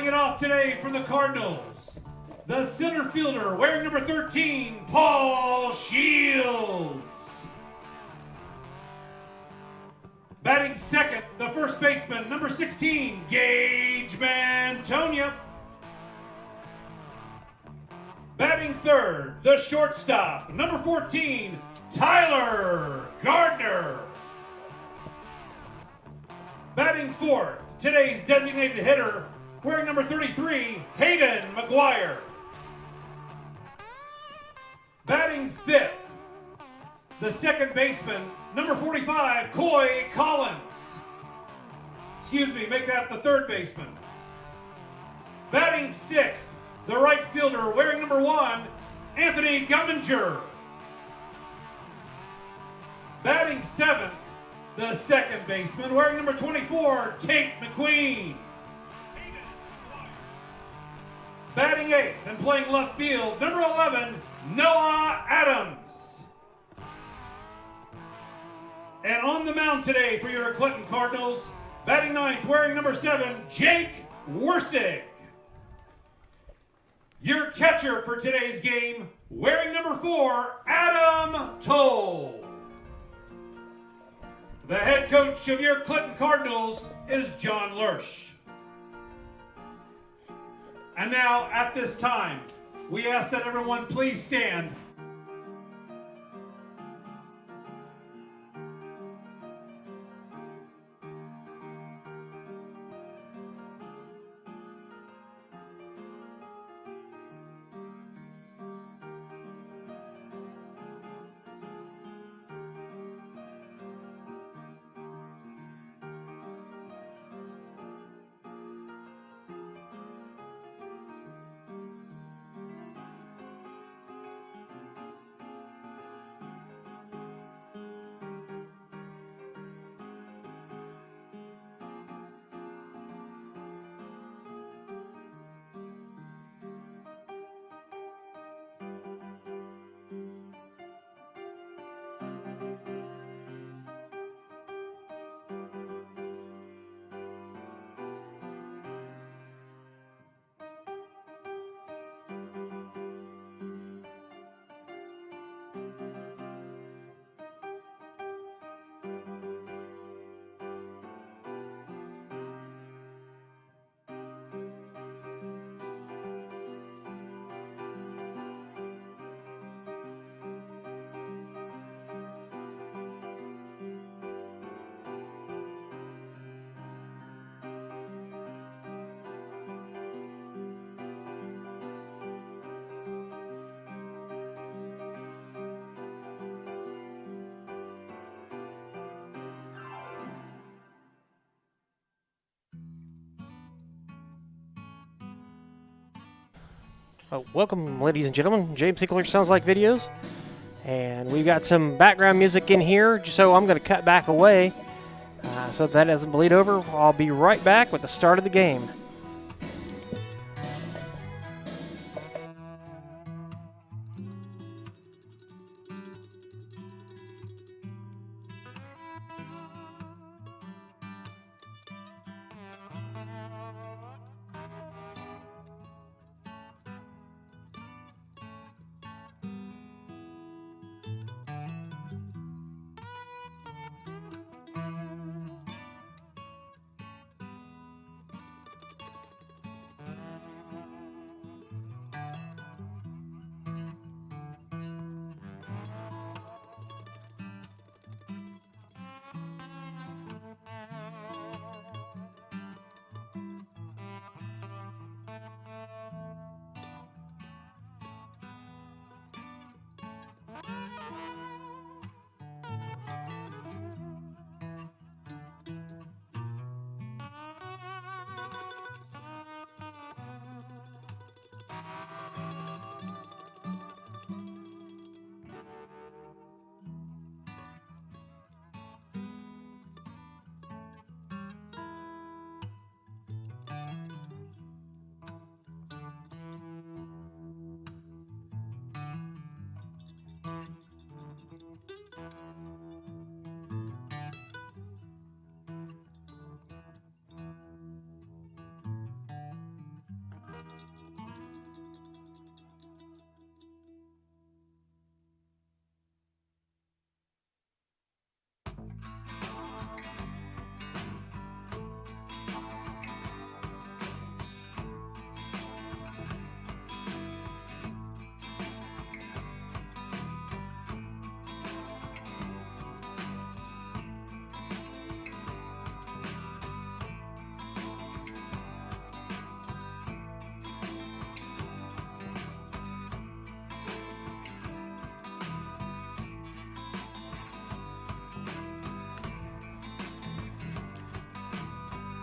Starting it off today for the Cardinals, the center fielder wearing number 13, Paul Shields. Batting second, the first baseman, number 16, Gage Mantonia. Batting third, the shortstop, number 14, Tyler Gardner. Batting fourth, today's designated hitter, wearing number 33, Hayden McGuire. Batting fifth, the second baseman, number 45, Coy Collins. Excuse me, make that the third baseman. Batting sixth, the right fielder, wearing number 1, Anthony Gumminger. Batting seventh, the second baseman, wearing number 24, Tate McQueen. Batting eighth and playing left field, number 11, Noah Adams. And on the mound today for your Clinton Cardinals, batting ninth, wearing number 7, Jake Wursig. Your catcher for today's game, wearing number 4, Adam Toll. The head coach of your Clinton Cardinals is John Lurch. And now, at this time, we ask that everyone please stand. Welcome, ladies and gentlemen. James Hickler Sounds Like Videos. And we've got some background music in here, so I'm going to cut back away so that doesn't bleed over. I'll be right back with the start of the game.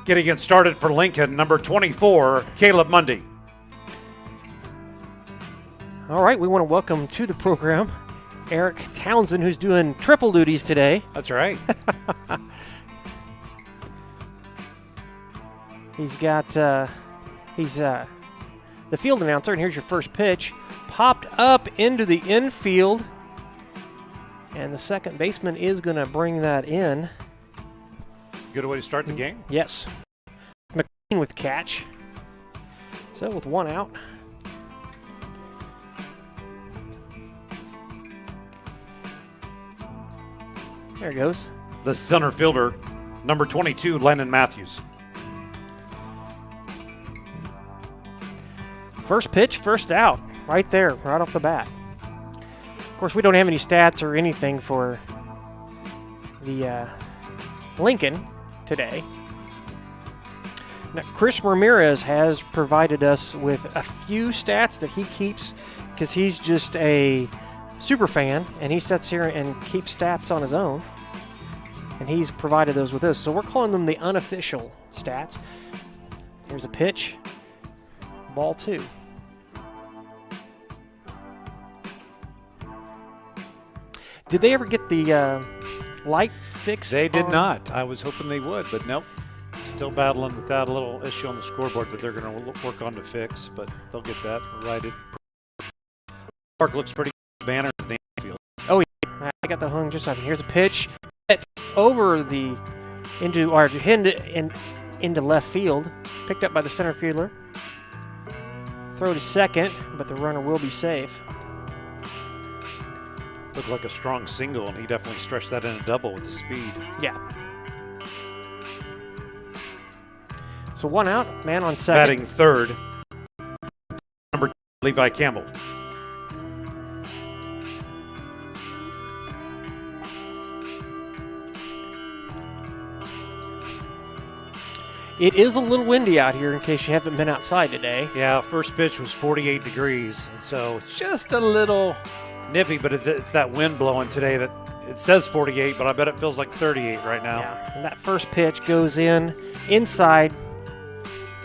Getting it started for Lincoln, number 24, Caleb Mundy. All right, we want to welcome to the program Eric Townsend, who's doing triple duties today. That's right. He's the field announcer, and here's your first pitch. Popped up into the infield, and the second baseman is going to bring that in. Good way to start the game. Yes. McQueen with catch. So with one out. There it goes. The center fielder, number 22, Lennon Matthews. First pitch, first out. Right there, right off the bat. Of course, we don't have any stats or anything for the Lincoln today. Now, Chris Ramirez has provided us with a few stats that he keeps because he's just a super fan, and he sits here and keeps stats on his own, and he's provided those with us. So we're calling them the unofficial stats. Here's a pitch. Ball 2. Did they ever get the light fixed? They did not. I was hoping they would, but nope. Still battling with that little issue on the scoreboard that they're going to work on to fix, but they'll get that righted. Park looks pretty good. Banner in the infield. Oh, yeah. I got the hung just up. Here's a pitch. It's over the into left field. Picked up by the center fielder. Throw to second, but the runner will be safe. Looked like a strong single, and he definitely stretched that in a double with the speed. Yeah. So one out, man on second. Batting third, number 2, Levi Campbell. It is a little windy out here in case you haven't been outside today. Yeah, first pitch was 48 degrees, and so it's just a little nippy, but it's that wind blowing today that it says 48, but I bet it feels like 38 right now. Yeah, and that first pitch goes inside,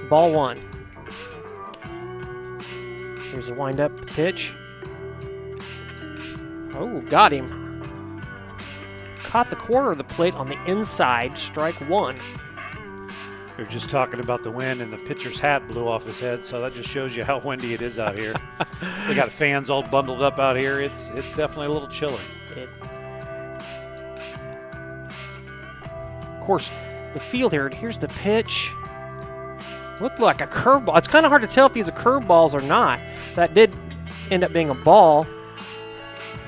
ball 1. Here's the wind-up pitch. Oh, got him. Caught the corner of the plate on the inside, strike 1. We were just talking about the wind, and the pitcher's hat blew off his head, so that just shows you how windy it is out here. We got fans all bundled up out here. It's definitely a little chilly. Of course, the field here, here's the pitch. Looked like a curveball. It's kind of hard to tell if these are curveballs or not. That did end up being a ball.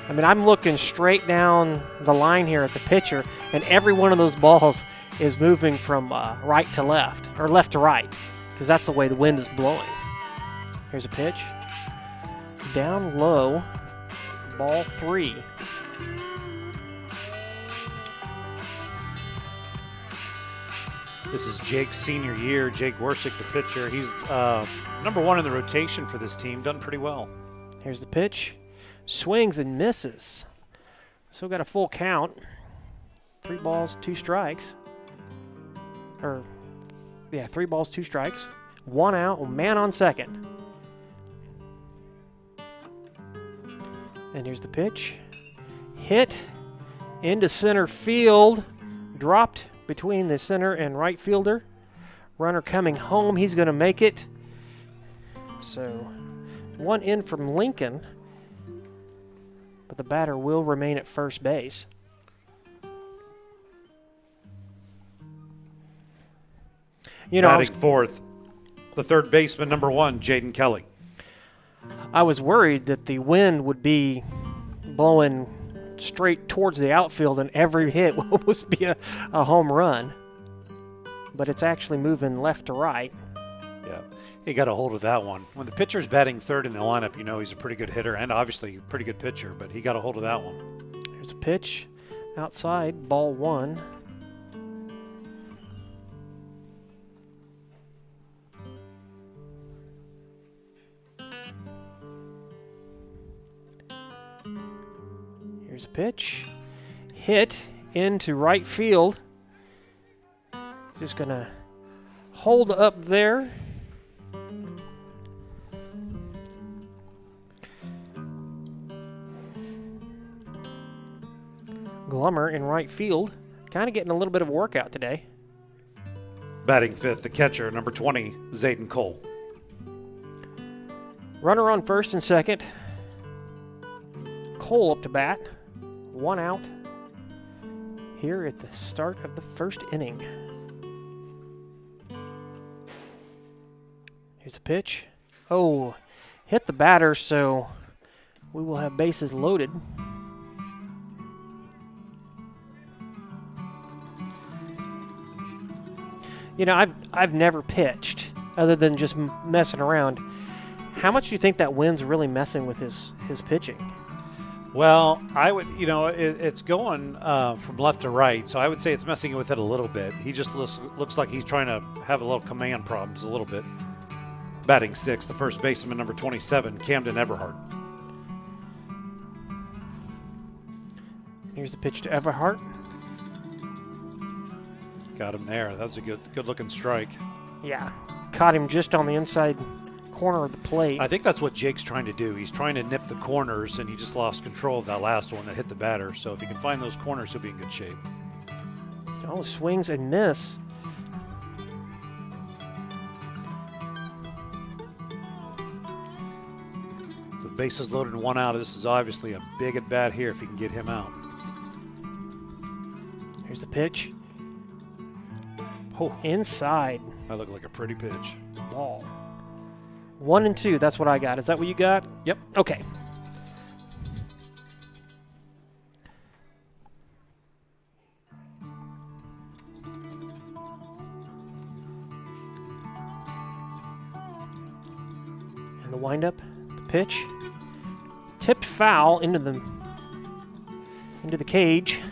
I mean, I'm looking straight down the line here at the pitcher, and every one of those balls is moving from right to left, or left to right, because that's the way the wind is blowing. Here's a pitch. Down low, ball 3. This is Jake's senior year. Jake Wersick, the pitcher. He's number 1 in the rotation for this team. Done pretty well. Here's the pitch. Swings and misses. Still got a full count. 3 balls, 2 strikes. 3 balls, 2 strikes. 1 out, man on second. And here's the pitch. Hit into center field. Dropped between the center and right fielder. Runner coming home. He's going to make it. So, 1 in from Lincoln. But the batter will remain at first base. You know, batting fourth, the third baseman, number 1, Jaden Kelly. I was worried that the wind would be blowing straight towards the outfield and every hit will almost be a home run. But it's actually moving left to right. Yeah, he got a hold of that one. When the pitcher's batting third in the lineup, you know he's a pretty good hitter and obviously a pretty good pitcher, but he got a hold of that one. Here's a pitch outside, ball 1. Here's a pitch. Hit into right field. He's just going to hold up there. Glummer in right field, kind of getting a little bit of a workout today. Batting fifth, the catcher, number 20, Zayden Cole. Runner on first and second. Cole up to bat. 1 out here at the start of the first inning. Here's a pitch. Oh, hit the batter, so we will have bases loaded. You know, I've never pitched other than just messing around. How much do you think that wind's really messing with his pitching? Well, I would, it's going from left to right, so I would say it's messing with it a little bit. He just looks like he's trying to have a little command problems a little bit. Batting sixth, the first baseman, number 27, Camden Everhart. Here's the pitch to Everhart. Got him there. That was a good-looking strike. Yeah, caught him just on the inside corner of the plate. I think that's what Jake's trying to do. He's trying to nip the corners, and he just lost control of that last one that hit the batter. So if he can find those corners, he'll be in good shape. Oh, swings and miss. With bases loaded and 1 out, this is obviously a big at bat here if he can get him out. Here's the pitch. Oh, inside. That looked like a pretty pitch. Ball. 1 and 2, that's what I got. Is that what you got? Yep. Okay. And the windup, the pitch. Tipped foul into the cage.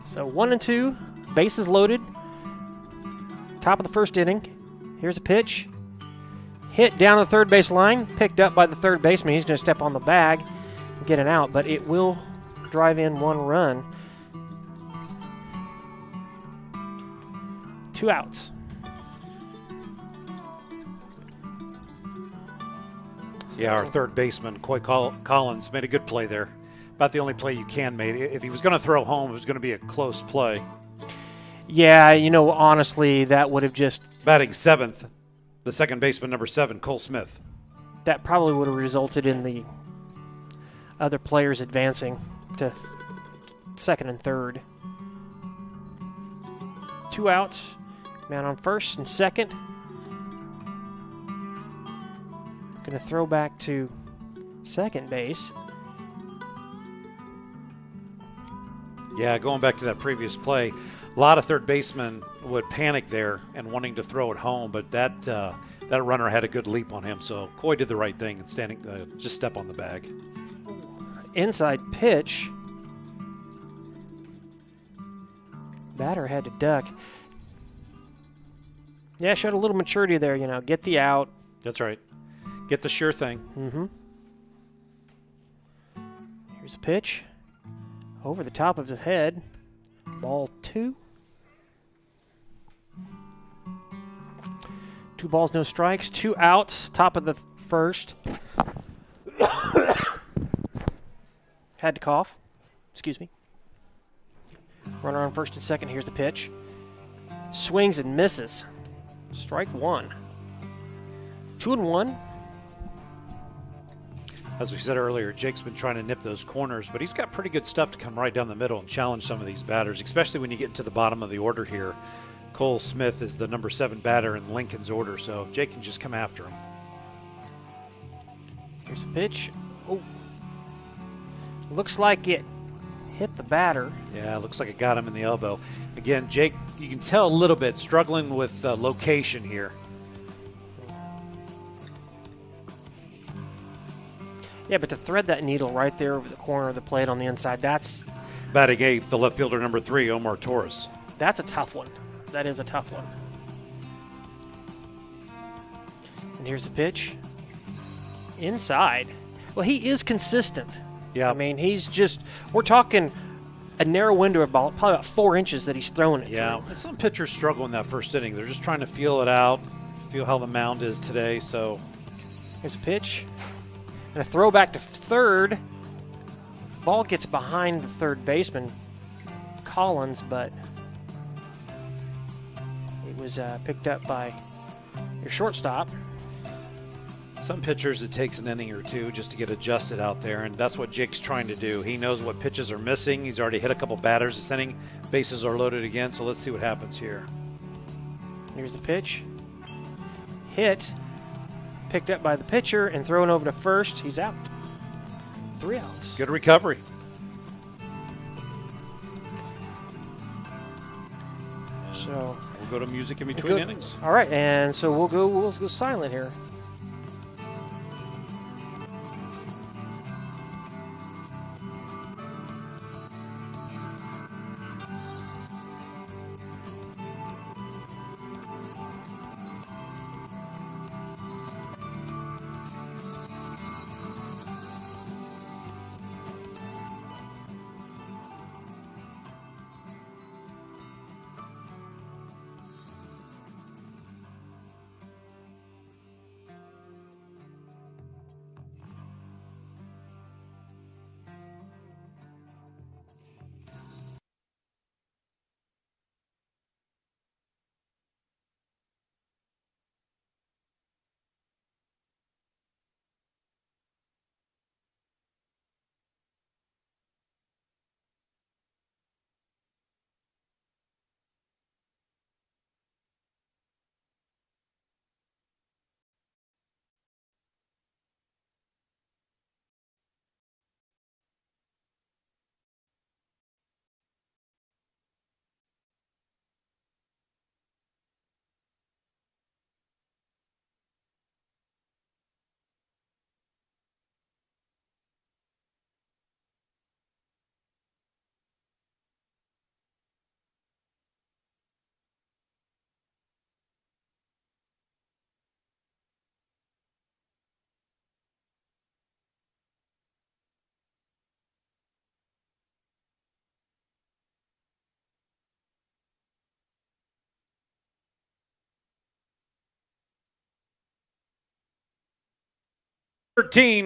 So 1 and 2, bases loaded. Top of the first inning. Here's a pitch. Hit down the third base line, picked up by the third baseman. He's going to step on the bag and get it out, but it will drive in 1 run. 2 outs. Yeah, our third baseman, Coy Collins, made a good play there. About the only play you can make. If he was going to throw home, it was going to be a close play. Yeah, honestly, that would have just... Batting seventh, the second baseman, number 7, Cole Smith. That probably would have resulted in the other players advancing to second and third. 2 outs. Man on first and second. Going to throw back to second base. Yeah, going back to that previous play, a lot of third basemen would panic there and wanting to throw it home, but that runner had a good leap on him, so Coy did the right thing and just step on the bag. Inside pitch. Batter had to duck. Yeah, showed a little maturity there, get the out. That's right. Get the sure thing. Mm-hmm. Here's a pitch. Over the top of his head. Ball 2. 2 balls, no strikes. 2 outs. Top of the first. Had to cough. Excuse me. Runner on first and second. Here's the pitch. Swings and misses. Strike 1. 2 and 1. As we said earlier, Jake's been trying to nip those corners, but he's got pretty good stuff to come right down the middle and challenge some of these batters, especially when you get into the bottom of the order here. Cole Smith is the number 7 batter in Lincoln's order, so Jake can just come after him. Here's a pitch. Oh. Looks like it hit the batter. Yeah, looks like it got him in the elbow. Again, Jake, you can tell a little bit struggling with location here. Yeah, but to thread that needle right there over the corner of the plate on the inside, that's Batting 8th, the left fielder, number 3, Omar Torres. a tough one. That is a tough one. And here's the pitch. Inside. Well, he is consistent. Yeah. I mean, we're talking a narrow window of ball, probably about 4 inches that he's throwing it Yeah. through. And some pitchers struggle in that first inning. They're just trying to feel it out, feel how the mound is today. So Here's a pitch. And a throw back to third. Ball gets behind the third baseman, Collins, but it was picked up by your shortstop. some pitchers, it takes an inning or two just to get adjusted out there, and that's what Jake's trying to do. He knows what pitches are missing. He's already hit a couple batters this inning. Bases are loaded again, so let's see what happens here. Here's the pitch. Hit. Picked up by the pitcher and thrown over to first. He's out. 3 outs. Good recovery. So We'll go to music in between good. innings. All right, and so we'll go silent here.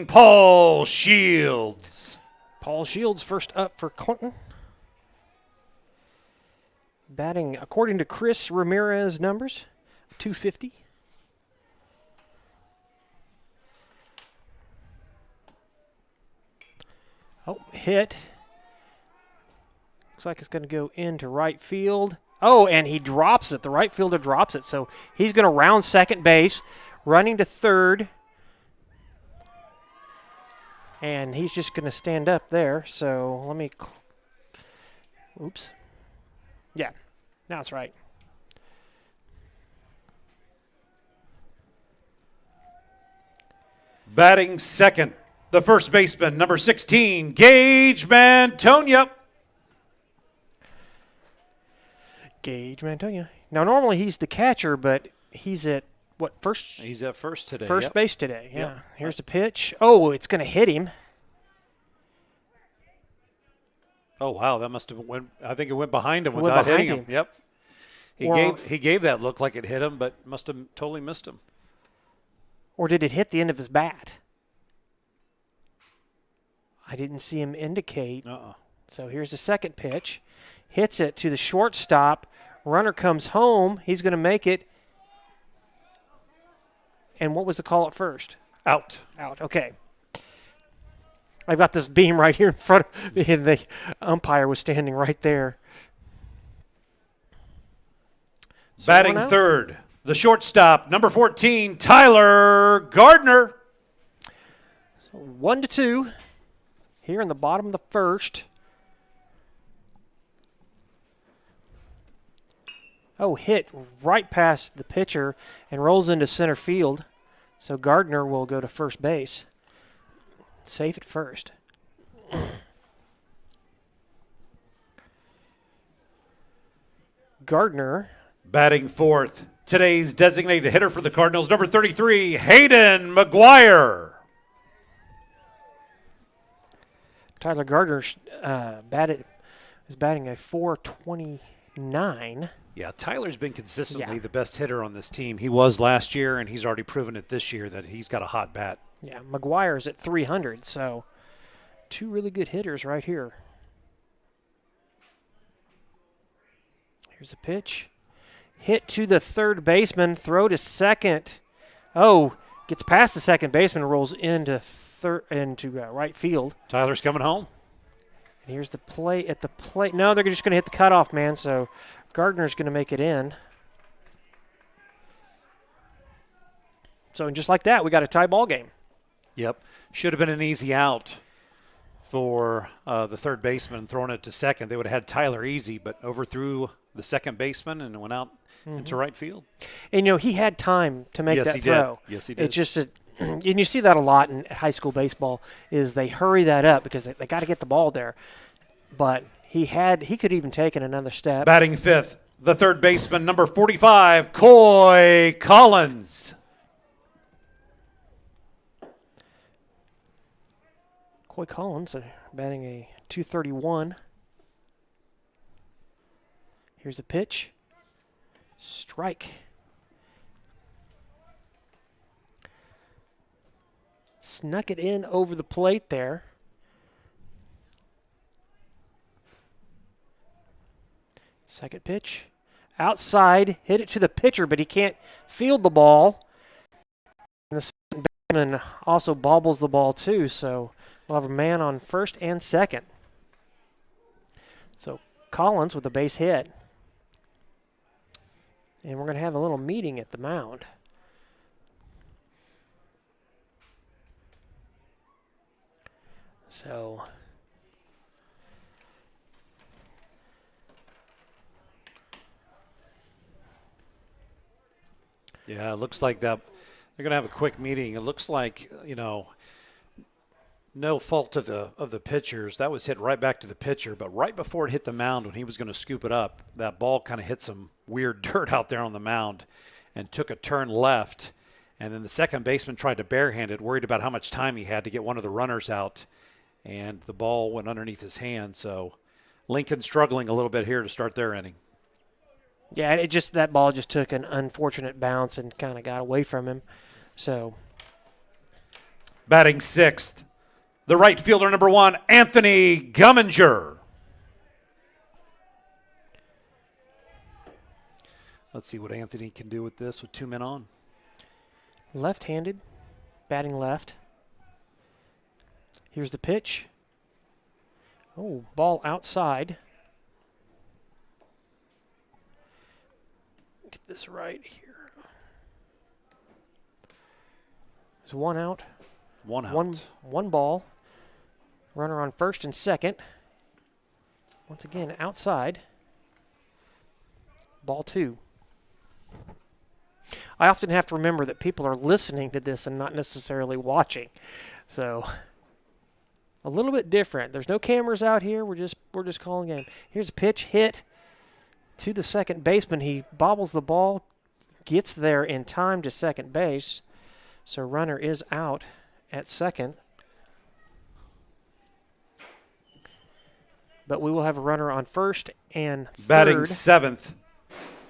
Paul Shields. Paul Shields first up for Clinton. Batting, according to Chris Ramirez numbers, 250. Oh, hit. Looks like it's going to go into right field. Oh, and he drops it. The right fielder drops it. So he's going to round second base, running to third. And he's just going to stand up there. So let me. Oops. Yeah, now it's right. Batting second, the first baseman, number 16, Gage Mantonia. Gage Mantonia. Now, normally he's the catcher, but he's at what, first? He's at first today. First yep. base today. Yeah. Yep. Here's the pitch. Oh, it's going to hit him. Oh wow, that must have went. I think it went behind him Went without behind hitting him. him. Yep. Or- He gave that look like it hit him, but must have totally missed him. Or did it hit the end of his bat? I didn't see him indicate. So here's the second pitch. Hits it to the shortstop. Runner comes home. He's going to make it. And what was the call at first? Out. Out. Okay. I've got this beam right here in front of me, and the umpire was standing right there. So Batting one out. third, the shortstop, number 14, Tyler Gardner. 1-2 here in the bottom of the first. Oh, hit right past the pitcher and rolls into center field. So Gardner will go to first base. Safe at first. Gardner. Batting fourth, today's designated hitter for the Cardinals, number 33, Hayden McGuire. Tyler Gardner is batting a .429. Yeah, Tyler's been consistently Yeah. the best hitter on this team. He was last year, and he's already proven it this year that he's got a hot bat. Yeah, McGuire's at 300, so two really good hitters right here. Here's a pitch. Hit to the third baseman, throw to second. Oh, gets past the second baseman, rolls into right field. Tyler's coming home. And here's the play at the plate. No, they're just going to hit the cutoff man, so Gardner's going to make it in. So just like that, we got a tie ball game. Yep. Should have been an easy out for the third baseman throwing it to second. They would have had Tyler easy, but overthrew the second baseman and went out into right field. And, he had time to make that throw. Yes, he did. It's just and you see that a lot in high school baseball is they hurry that up because they got to get the ball there. But he could even taken another step. Batting fifth, the third baseman, number 45, Coy Collins. Coy Collins batting a .231. Here's a pitch. Strike. Snuck it in over the plate there. Second pitch. Outside, hit it to the pitcher, but he can't field the ball. And the second baseman also bobbles the ball too, so we'll have a man on first and second. So Collins with a base hit. And we're going to have a little meeting at the mound. So yeah, it looks like that they're going to have a quick meeting. It looks like, no fault of the pitchers. That was hit right back to the pitcher, but right before it hit the mound when he was going to scoop it up, that ball kind of hit some weird dirt out there on the mound and took a turn left. And then the second baseman tried to barehand it, worried about how much time he had to get one of the runners out. And the ball went underneath his hand. So Lincoln struggling a little bit here to start their inning. yeah, that ball just took an unfortunate bounce and kind of got away from him. So Batting sixth, the right fielder, number 1, Anthony Gumminger. Let's see what Anthony can do with this with 2 men on. left-handed, batting left. Here's the pitch. Oh, ball outside. Get this right here. There's one out. One out. One ball. Runner on first and second. Once again, outside. Ball 2. I often have to remember that people are listening to this and not necessarily watching. So a little bit different. There's no cameras out here. We're just calling game. Here's a pitch hit to the second baseman. He bobbles the ball, gets there in time to second base. So runner is out at second. But we will have a runner on first and third. Batting seventh,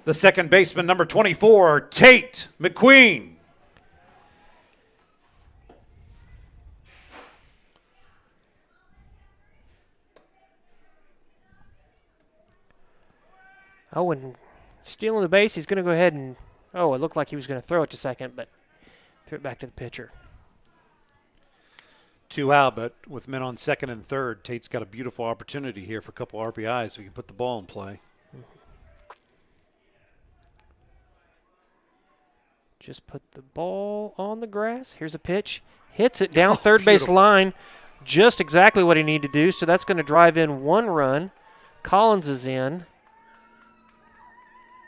the second baseman, number 24, Tate McQueen. Oh, and stealing the base, he's going to go ahead and, it looked like he was going to throw it to second, but threw it back to the pitcher. 2 out, but with men on second and third, Tate's got a beautiful opportunity here for a couple RBIs so he can put the ball in play. Just put the ball on the grass. Here's a pitch. Hits it down third beautiful. base line. Just exactly what he needed to do. So that's going to drive in one run. Collins is in.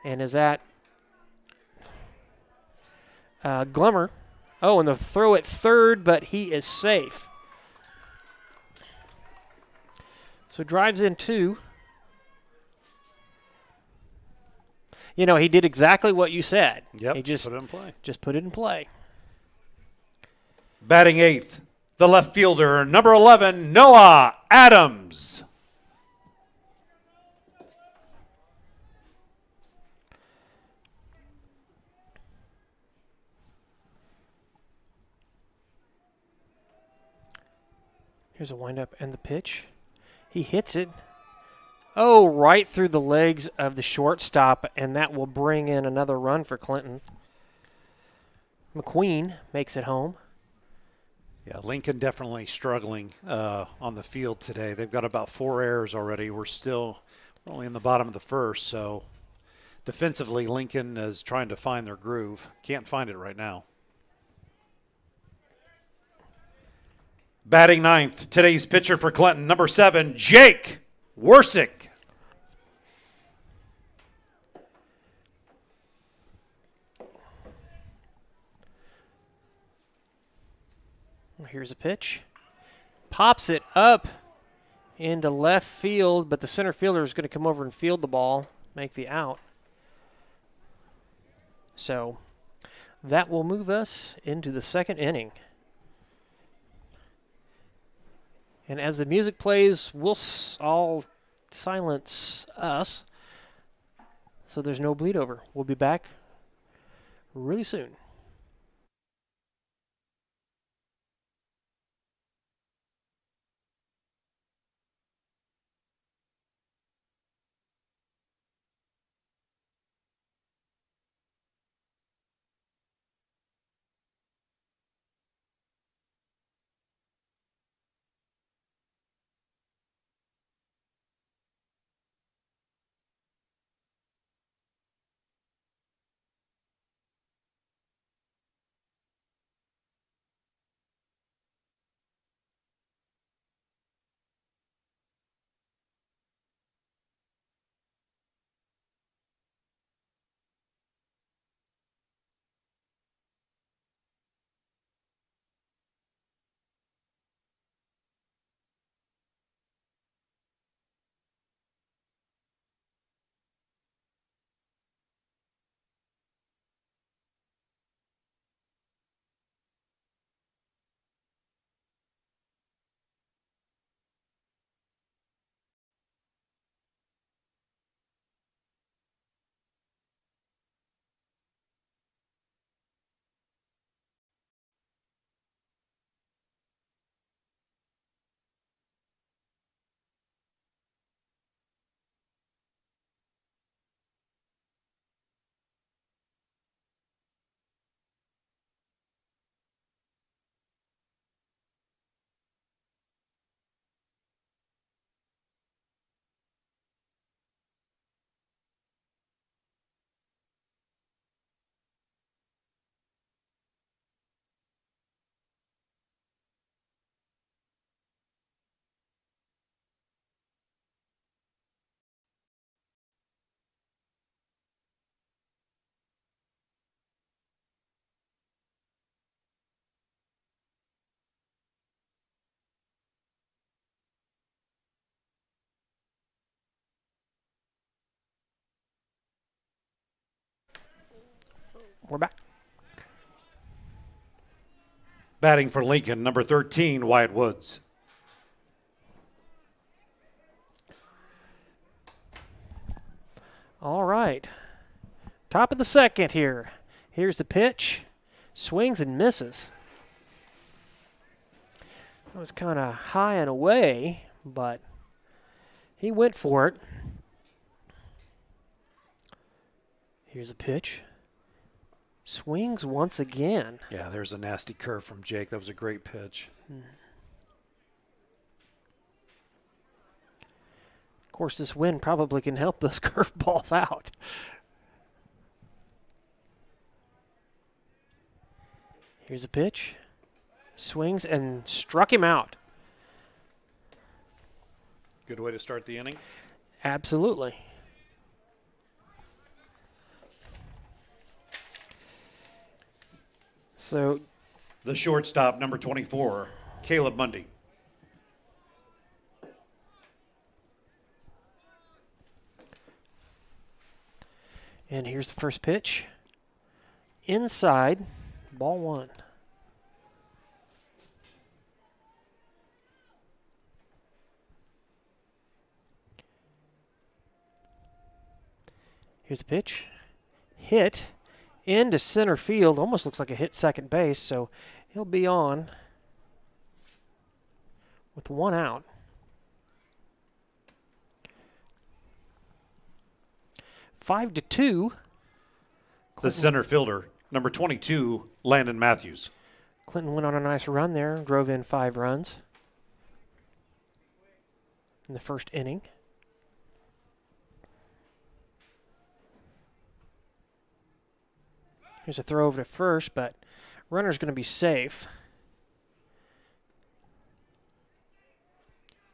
And is that Glummer. Oh, and the throw at third, but he is safe. So drives in 2. You know, he did exactly what you said. Yep, He just put it in play. Just put it in play. Batting eighth, the left fielder, number 11, Noah Adams. Here's a windup and the pitch. He hits it. Oh, right through the legs of the shortstop, and that will bring in another run for Clinton. McQueen makes it home. Yeah, Lincoln definitely struggling on the field today. They've got about 4 errors already. We're only in the bottom of the first, so defensively Lincoln is trying to find their groove. Can't find it right now. Batting ninth, today's pitcher for Clinton, number 7, Jake Wersick. Here's a pitch. Pops it up into left field, but the center fielder is going to come over and field the ball, make the out. So that will move us into the second inning. And as the music plays, we'll all silence us so there's no bleed over. We'll be back really soon. We're back. Batting for Lincoln, number 13, Wyatt Woods. All right. Top of the second here. Here's the pitch. Swings and misses. That was kind of high and away, but he went for it. Here's a pitch. Swings once again. Yeah, there's a nasty curve from Jake. That was a great pitch. Of course, this wind probably can help those curveballs out. Here's a pitch. Swings and struck him out. Good way to start the inning. Absolutely. So The shortstop, number 24, Caleb Mundy. and here's the first pitch. Inside, ball one. Here's a pitch. Hit into center field. Almost looks like a hit second base, so he'll be on with 1 out. Five to 2. The center fielder, number 22, Landon Matthews. Clinton went on a nice run there, drove in 5 runs in the first inning. Here's a throw over to first, but runner's going to be safe.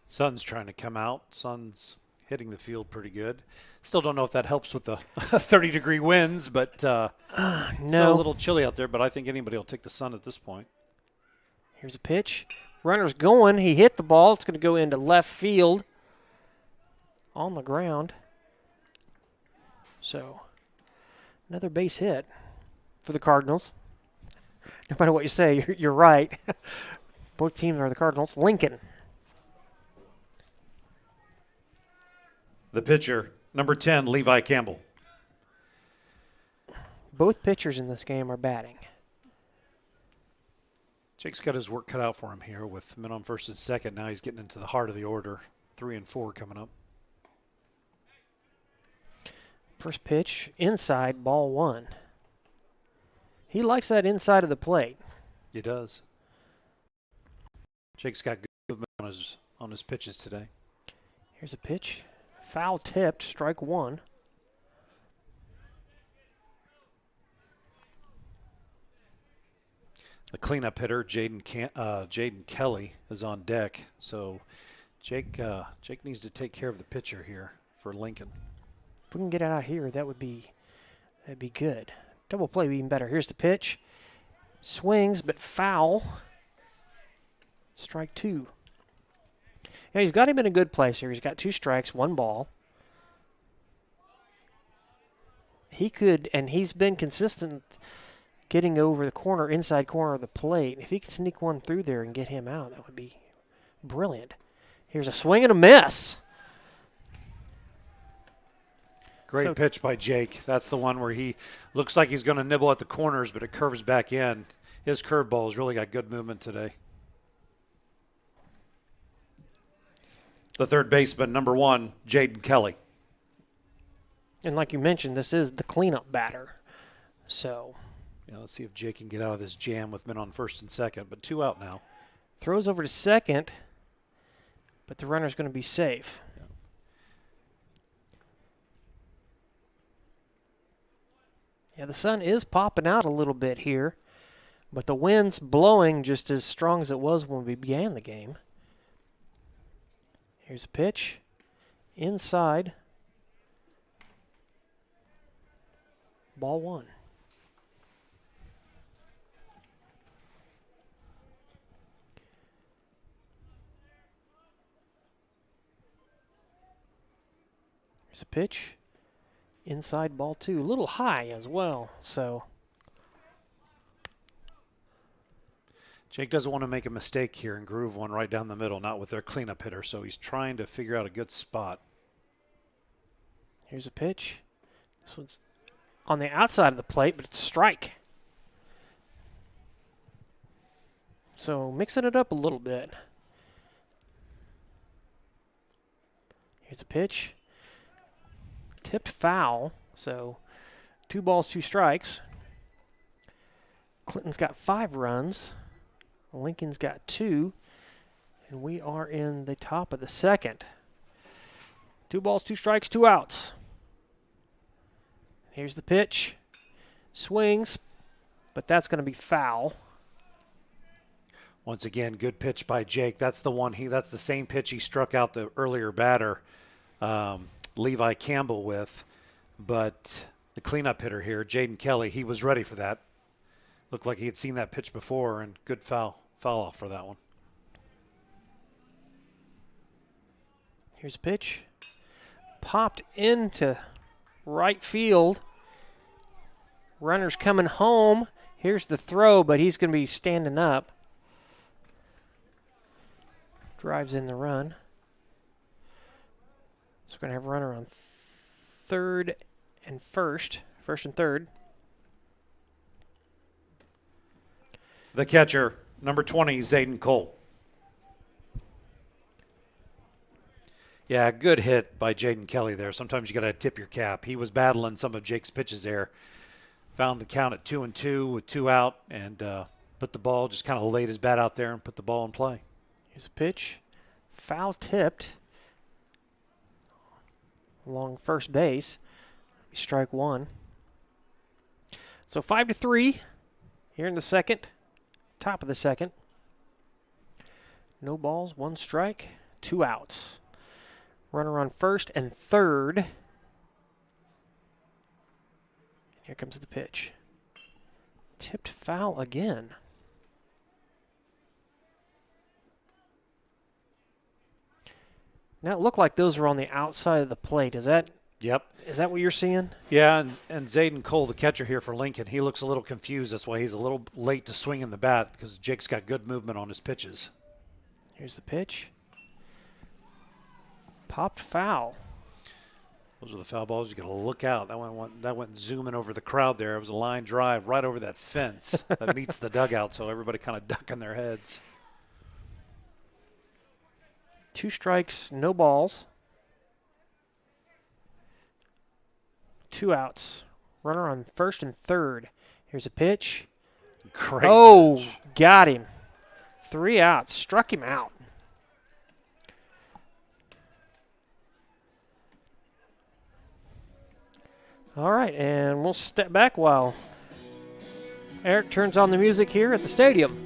Sun's trying to come out. Sun's hitting the field pretty good. Still don't know if that helps with the 30-degree winds, but still a little chilly out there, but I think anybody will take the sun at this point. Here's a pitch. Runner's going. He hit the ball. It's going to go into left field on the ground. So, another base hit for the Cardinals. No matter what you say, you're right. Both teams are the Cardinals. Lincoln. The pitcher, number 10, Levi Campbell. Both pitchers in this game are batting. Jake's got his work cut out for him here with men on first and second. Now he's getting into the heart of the order. 3 and 4 coming up. First pitch, inside, ball 1. He likes that inside of the plate. He does. Jake's got good movement on his pitches today. Here's a pitch. Foul tipped, strike 1. The cleanup hitter, Jaden Kelly, is on deck. So Jake needs to take care of the pitcher here for Lincoln. If we can get it out here, that'd be good. Double play would be even better. Here's the pitch. Swings, but foul. Strike 2. Yeah, he's got him in a good place here. He's got 2 strikes, 1 ball. He could, and he's been consistent getting over the corner, inside corner of the plate. If he could sneak one through there and get him out, that would be brilliant. Here's a swing and a miss. Great pitch by Jake. That's the one where he looks like he's going to nibble at the corners, but it curves back in. His curveball has really got good movement today. The third baseman, number 1, Jaden Kelly. And like you mentioned, this is the cleanup batter. So, yeah, let's see if Jake can get out of this jam with men on first and second, but 2 out now. Throws over to second, but the runner's going to be safe. Yeah, the sun is popping out a little bit here, but the wind's blowing just as strong as it was when we began the game. Here's a pitch. Inside. Ball 1. Here's a pitch. Inside, ball 2. A little high as well, so. Jake doesn't want to make a mistake here and groove one right down the middle, not with their cleanup hitter, so he's trying to figure out a good spot. Here's a pitch. This one's on the outside of the plate, but it's a strike. So mixing it up a little bit. Here's a pitch. Tipped foul, so 2 balls, 2 strikes. Clinton's got 5 runs. Lincoln's got 2. And we are in the top of the second. 2 balls, 2 strikes, 2 outs. Here's the pitch. Swings, but that's going to be foul. Once again, good pitch by Jake. That's the same pitch he struck out the earlier batter, Levi Campbell, with. But the cleanup hitter here, Jaden Kelly, he was ready for that. Looked like he had seen that pitch before, and good foul off for that one. Here's a pitch. Popped into right field. Runner's coming home. Here's the throw, but he's going to be standing up. Drives in the run. So we're going to have a runner on third and first and third. The catcher, number 20, Zayden Cole. Yeah, good hit by Jaden Kelly there. Sometimes you got to tip your cap. He was battling some of Jake's pitches there. Found the count at 2-2 with 2 out, and put the ball, just kind of laid his bat out there and put the ball in play. Here's a pitch. Foul tipped along first base. Strike one. So 5-3 here in the second. Top of the second. No balls, 1 strike, 2 outs. Runner on first and third. Here comes the pitch. Tipped foul again. Now it looked like those were on the outside of the plate. Is that what you're seeing? Yeah, and Zayden Cole, the catcher here for Lincoln, he looks a little confused. That's why he's a little late to swinging the bat, because Jake's got good movement on his pitches. Here's the pitch. Popped foul. Those are the foul balls. You got to look out. That went zooming over the crowd there. It was a line drive right over that fence that meets the dugout, so everybody kind of ducking their heads. 2 strikes, no balls. 2 outs. Runner on first and third. Here's a pitch. Great pitch. Got him. 3 outs. Struck him out. All right, and we'll step back while Eric turns on the music here at the stadium.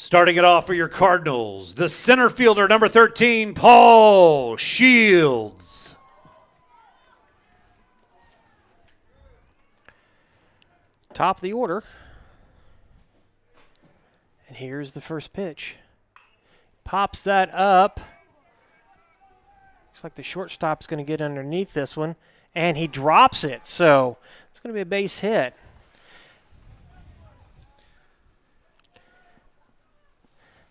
Starting it off for your Cardinals, the center fielder, number 13, Paul Shields. Top of the order. And here's the first pitch. Pops that up. Looks like the shortstop's going to get underneath this one. And he drops it. So it's going to be a base hit.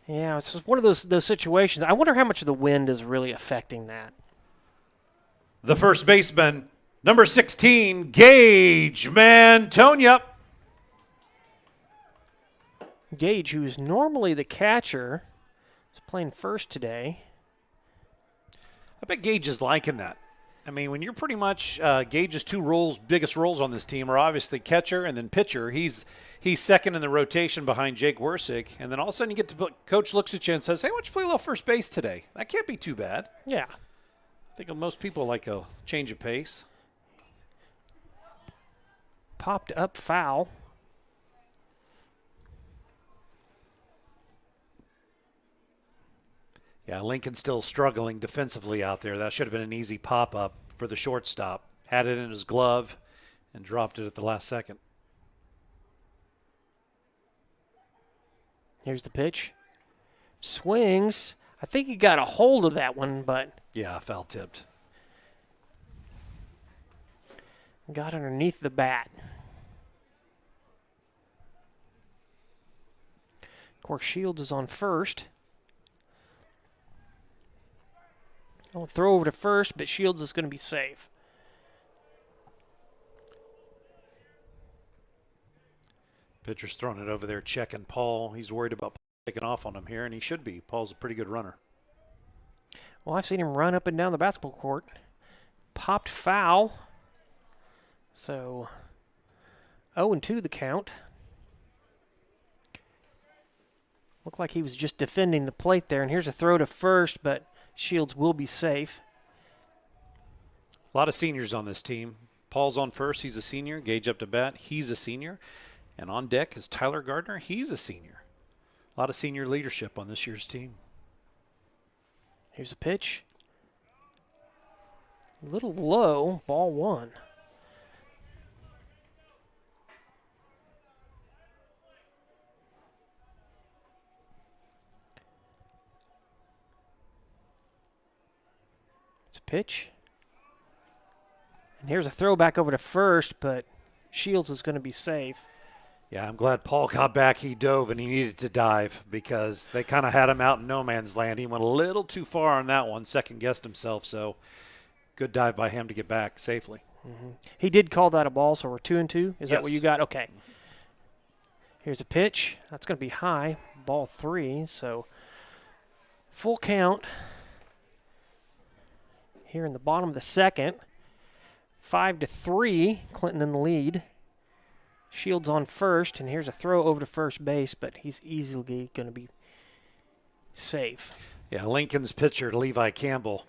Yeah, it's just one of those situations. I wonder how much of the wind is really affecting that. The first baseman, number 16, Gage Mantonia. Gage, who is normally the catcher, is playing first today. I bet Gage is liking that. I mean, when you're pretty much Gage's biggest roles on this team are obviously catcher and then pitcher. He's second in the rotation behind Jake Wersick, and then all of a sudden you get to coach looks at you and says, "Hey, why don't you play a little first base today?" That can't be too bad. Yeah. I think most people like a change of pace. Popped up foul. Yeah, Lincoln's still struggling defensively out there. That should have been an easy pop-up for the shortstop. Had it in his glove and dropped it at the last second. Here's the pitch. Swings. I think he got a hold of that one, but Yeah, foul tipped. got underneath the bat. Of course, Shields is on first. I'll throw over to first, but Shields is going to be safe. Pitcher's throwing it over there, checking Paul. He's worried about taking off on him here, and he should be. Paul's a pretty good runner. Well, I've seen him run up and down the basketball court. Popped foul. So 0-2 the count. Looked like he was just defending the plate there. And here's a throw to first, but Shields will be safe. A lot of seniors on this team. Paul's on first. He's a senior. Gage up to bat. He's a senior. And on deck is Tyler Gardner. He's a senior. A lot of senior leadership on this year's team. Here's a pitch. A little low. Ball one. It's a pitch. And here's a throw back over to first, but Shields is going to be safe. Yeah, I'm glad Paul got back. He dove, and he needed to dive because they kind of had him out in no man's land. He went a little too far on that one, second-guessed himself, so good dive by him to get back safely. Mm-hmm. He did call that a ball, so we're 2-2. Is that what Yes. you got? Okay. Here's a pitch. That's going to be high. Ball 3, so full count here in the bottom of the second. 5-3, Clinton in the lead. Shields on first, and here's a throw over to first base, but he's easily going to be safe. Yeah, Lincoln's pitcher, Levi Campbell,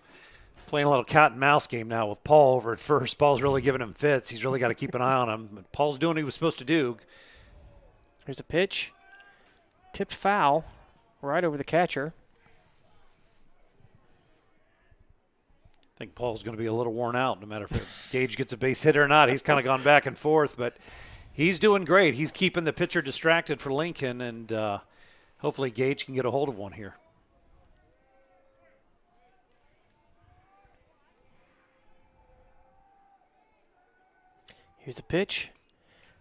playing a little cat and mouse game now with Paul over at first. Paul's really giving him fits. He's really got to keep an eye on him. But Paul's doing what he was supposed to do. Here's a pitch. Tipped foul right over the catcher. I think Paul's going to be a little worn out, no matter if Gage gets a base hit or not. He's kind of gone back and forth, but he's doing great. He's keeping the pitcher distracted for Lincoln, and hopefully Gage can get a hold of one here. Here's a pitch.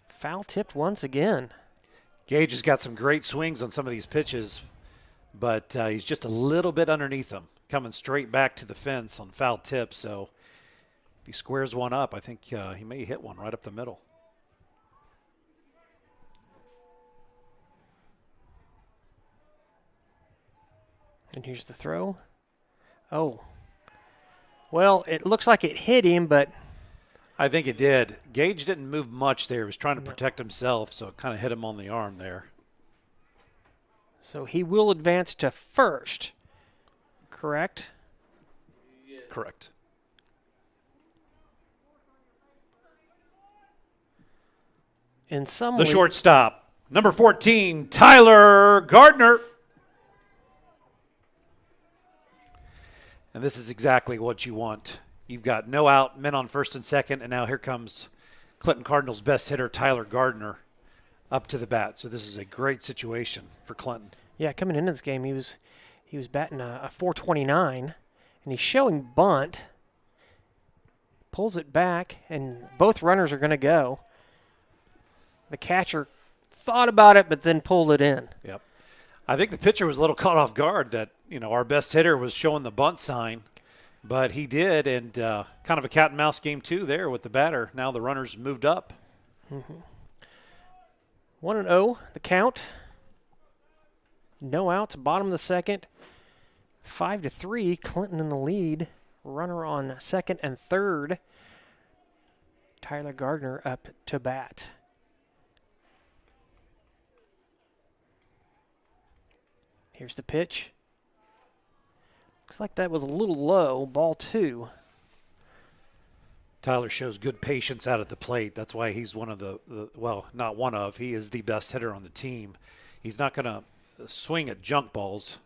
Foul tipped once again. Gage has got some great swings on some of these pitches, but he's just a little bit underneath them, coming straight back to the fence on foul tip. So if he squares one up, I think he may hit one right up the middle. And here's the throw. Oh. Well, it looks like it hit him, but I think it did. Gage didn't move much there. He was trying to protect himself, so it kind of hit him on the arm there. so he will advance to first. Correct? Correct. In some The way, shortstop, number 14, Tyler Gardner. And this is exactly what you want. You've got no out, men on first and second, and now here comes Clinton Cardinals' best hitter, Tyler Gardner, up to the bat. So this is a great situation for Clinton. yeah, coming into this game, he was batting a 429, and he's showing bunt. Pulls it back, and both runners are going to go. The catcher thought about it, but then pulled it in. Yep. I think the pitcher was a little caught off guard that, our best hitter was showing the bunt sign, but he did, and kind of a cat and mouse game too there with the batter. Now the runners moved up. 1-0, the count. No outs, bottom of the second. 5-3, Clinton in the lead. Runner on second and third. Tyler Gardner up to bat. Here's the pitch. Looks like that was a little low. Ball 2. Tyler shows good patience out at the plate. That's why he's one of not one of, he is the best hitter on the team. He's not going to swing at junk balls,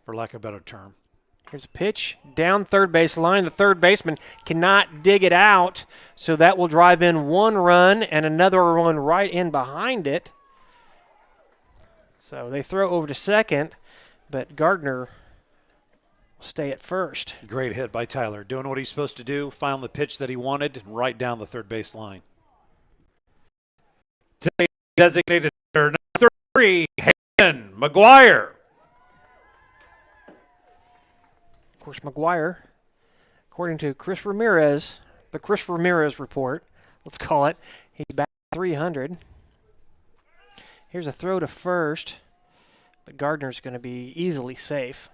for lack of a better term. Here's a pitch down third base line. The third baseman cannot dig it out, so that will drive in one run and another one right in behind it. So they throw over to second, but Gardner will stay at first. Great hit by Tyler. Doing what he's supposed to do, found the pitch that he wanted, and right down the third base line. Designated hitter number 3, Hayden McGuire. Of course, McGuire, according to Chris Ramirez, the Chris Ramirez report, let's call it, he's back 300. Here's a throw to first, but Gardner's going to be easily safe.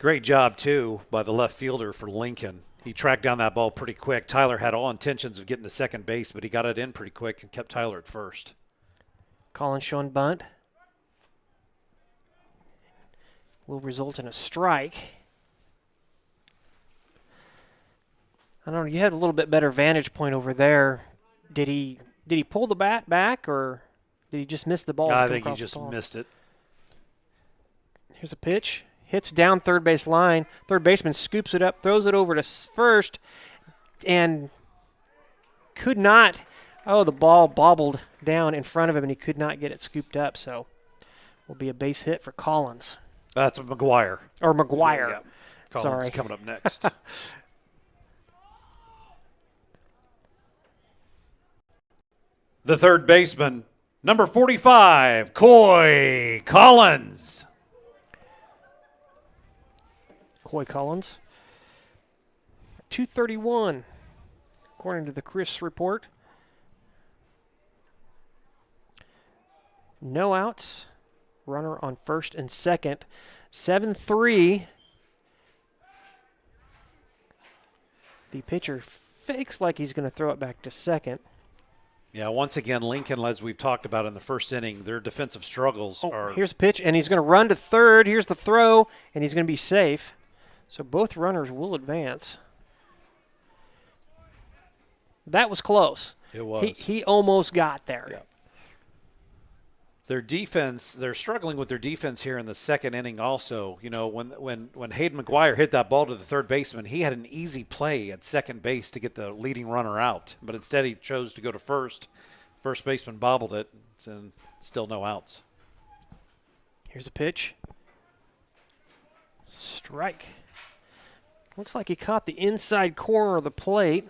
Great job, too, by the left fielder for Lincoln. He tracked down that ball pretty quick. Tyler had all intentions of getting to second base, but he got it in pretty quick and kept Tyler at first. Collins showing bunt. Will result in a strike. I don't know, you had a little bit better vantage point over there. Did he pull the bat back, or did he just miss the ball? I think he just missed it. Here's a pitch. Hits down third base line. Third baseman scoops it up, throws it over to first, and could not. Oh, the ball bobbled down in front of him, and he could not get it scooped up. So, will be a base hit for Collins. That's McGuire. Or McGuire. Yeah. Collins Sorry. coming up next. The third baseman, number 45, Coy Collins. Coy Collins. 231, according to the Chris report. No outs. Runner on first and second. 7-3. The pitcher fakes like he's going to throw it back to second. Yeah, once again, Lincoln, as we've talked about in the first inning, their defensive struggles are. Here's a pitch, and he's going to run to third. Here's the throw, and he's going to be safe. So both runners will advance. That was close. It was. He almost got there. Yeah. Their defense, they're struggling with their defense here in the second inning also. You know, when Hayden McGuire hit that ball to the third baseman, he had an easy play at second base to get the leading runner out. But instead he chose to go to first. First baseman bobbled it, and still no outs. Here's a pitch. Strike. Looks like he caught the inside corner of the plate.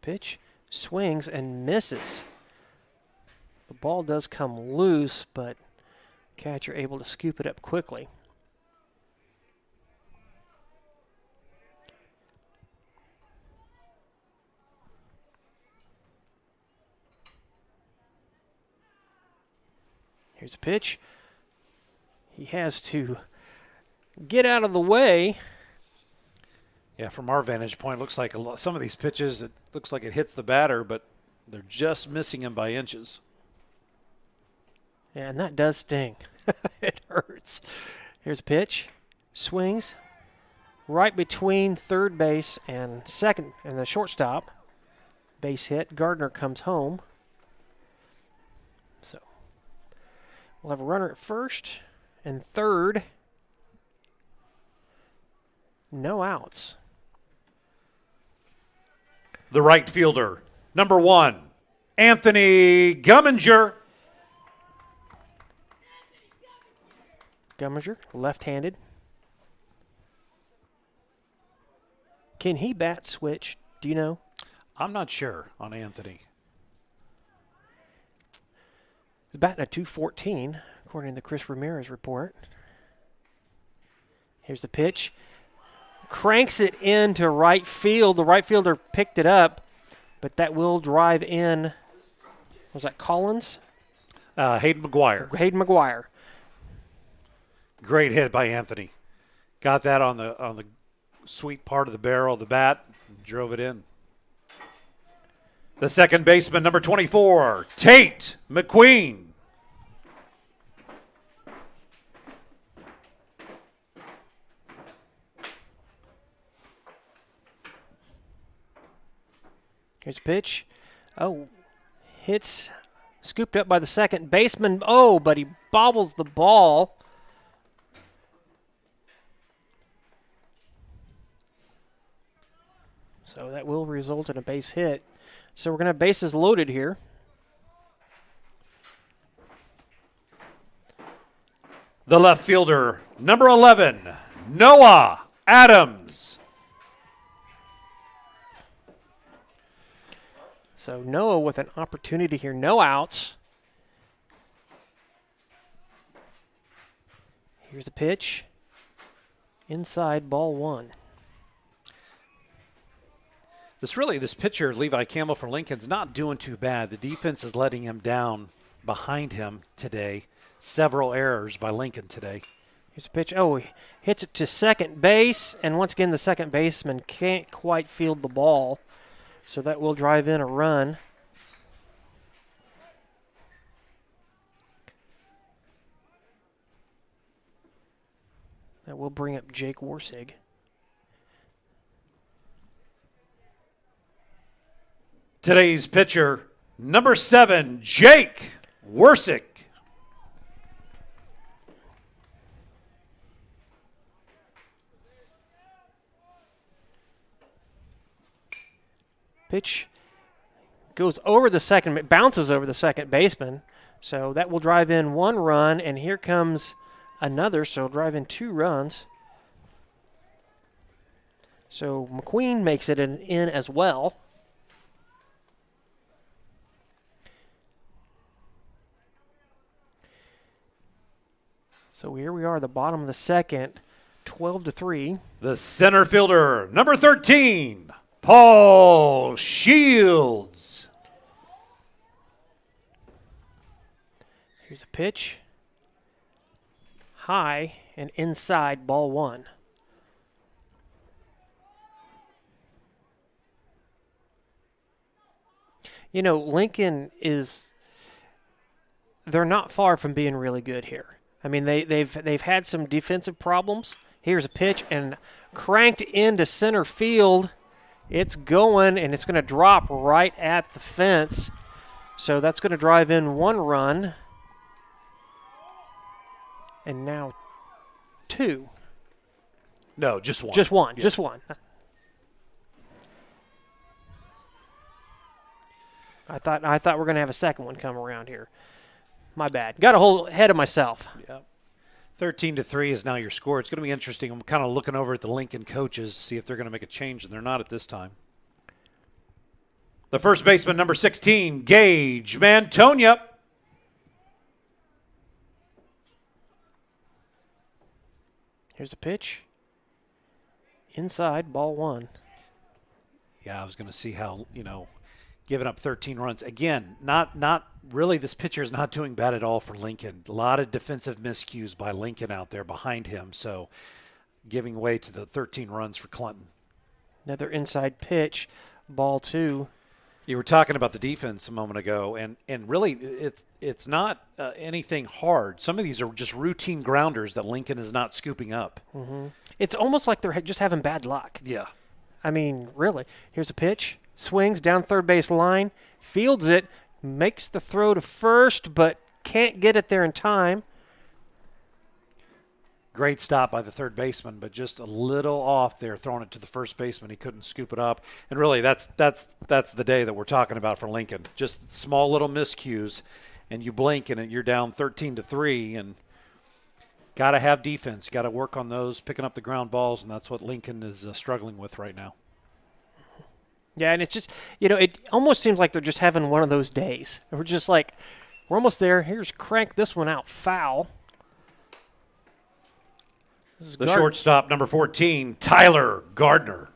Pitch, swings and misses. The ball does come loose, but catcher able to scoop it up quickly. Here's a pitch. He has to get out of the way. Yeah, from our vantage point, it looks like some of these pitches, it looks like it hits the batter, but they're just missing him by inches. Yeah, and that does sting. It hurts. Here's a pitch. Swings. Right between third base and second and the shortstop. Base hit. Gardner comes home. So we'll have a runner at first and third. No outs. The right fielder, number 1, Anthony Gumminger. Gumminger, left-handed. Can he bat switch? Do you know? I'm not sure on Anthony. He's batting a .214, according to the Chris Ramirez report. Here's the pitch. Cranks it into right field. The right fielder picked it up, but that will drive in Was that Collins? Hayden McGuire. Hayden McGuire. Great hit by Anthony. Got that on the sweet part of the barrel of the bat, and drove it in. The second baseman, number 24, Tate McQueen. Here's a pitch. Oh, hits, scooped up by the second baseman. Oh, but he bobbles the ball. So that will result in a base hit. So we're going to have bases loaded here. The left fielder, number 11, Noah Adams. So Noah with an opportunity here. No outs. Here's the pitch. Inside, ball one. This pitcher, Levi Campbell for Lincoln's not doing too bad. The defense is letting him down behind him today. Several errors by Lincoln today. Here's the pitch. Oh, he hits it to second base, and once again the second baseman can't quite field the ball. So that will drive in a run. That will bring up Jake Warsig. Today's pitcher, number 7, Jake Wersick. Pitch goes over the second, bounces over the second baseman. So that will drive in one run, and here comes another, so drive in 2 runs. So McQueen makes it in as well. So here we are, the bottom of the second, 12-3. The center fielder, number 13, Paul Shields. Here's a pitch. High and inside, ball one. You know, Lincoln they're not far from being really good here. I mean, they've had some defensive problems. Here's a pitch and cranked into center field. It's going, and it's going to drop right at the fence. So that's going to drive in 1 run. And now 2. No, just 1. Just one. Yeah. Just one. I thought we're going to have a second one come around here. My bad. Got a whole ahead of myself. Yeah. 13-3 is now your score. It's going to be interesting. I'm kind of looking over at the Lincoln coaches, see if they're going to make a change, and they're not at this time. The first baseman, number 16, Gage Mantonia. Here's a pitch. Inside, ball one. Yeah, I was going to see how, giving up 13 runs. Again, not really, this pitcher is not doing bad at all for Lincoln. A lot of defensive miscues by Lincoln out there behind him, so giving way to the 13 runs for Clinton. Another inside pitch, ball two. You were talking about the defense a moment ago, and really it's not anything hard. Some of these are just routine grounders that Lincoln is not scooping up. Mm-hmm. It's almost like they're just having bad luck. Yeah. I mean, really. Here's a pitch. Swings down third base line, fields it, makes the throw to first, but can't get it there in time. Great stop by the third baseman, but just a little off there, throwing it to the first baseman. He couldn't scoop it up. And really, that's the day that we're talking about for Lincoln. Just small little miscues, and you blink and you're down 13-3, and got to have defense. Got to work on those, picking up the ground balls, and that's what Lincoln is struggling with right now. Yeah, and it's just, it almost seems like they're just having one of those days. We're just like, we're almost there. Here's crank this one out foul. The shortstop, number 14, Tyler Gardner.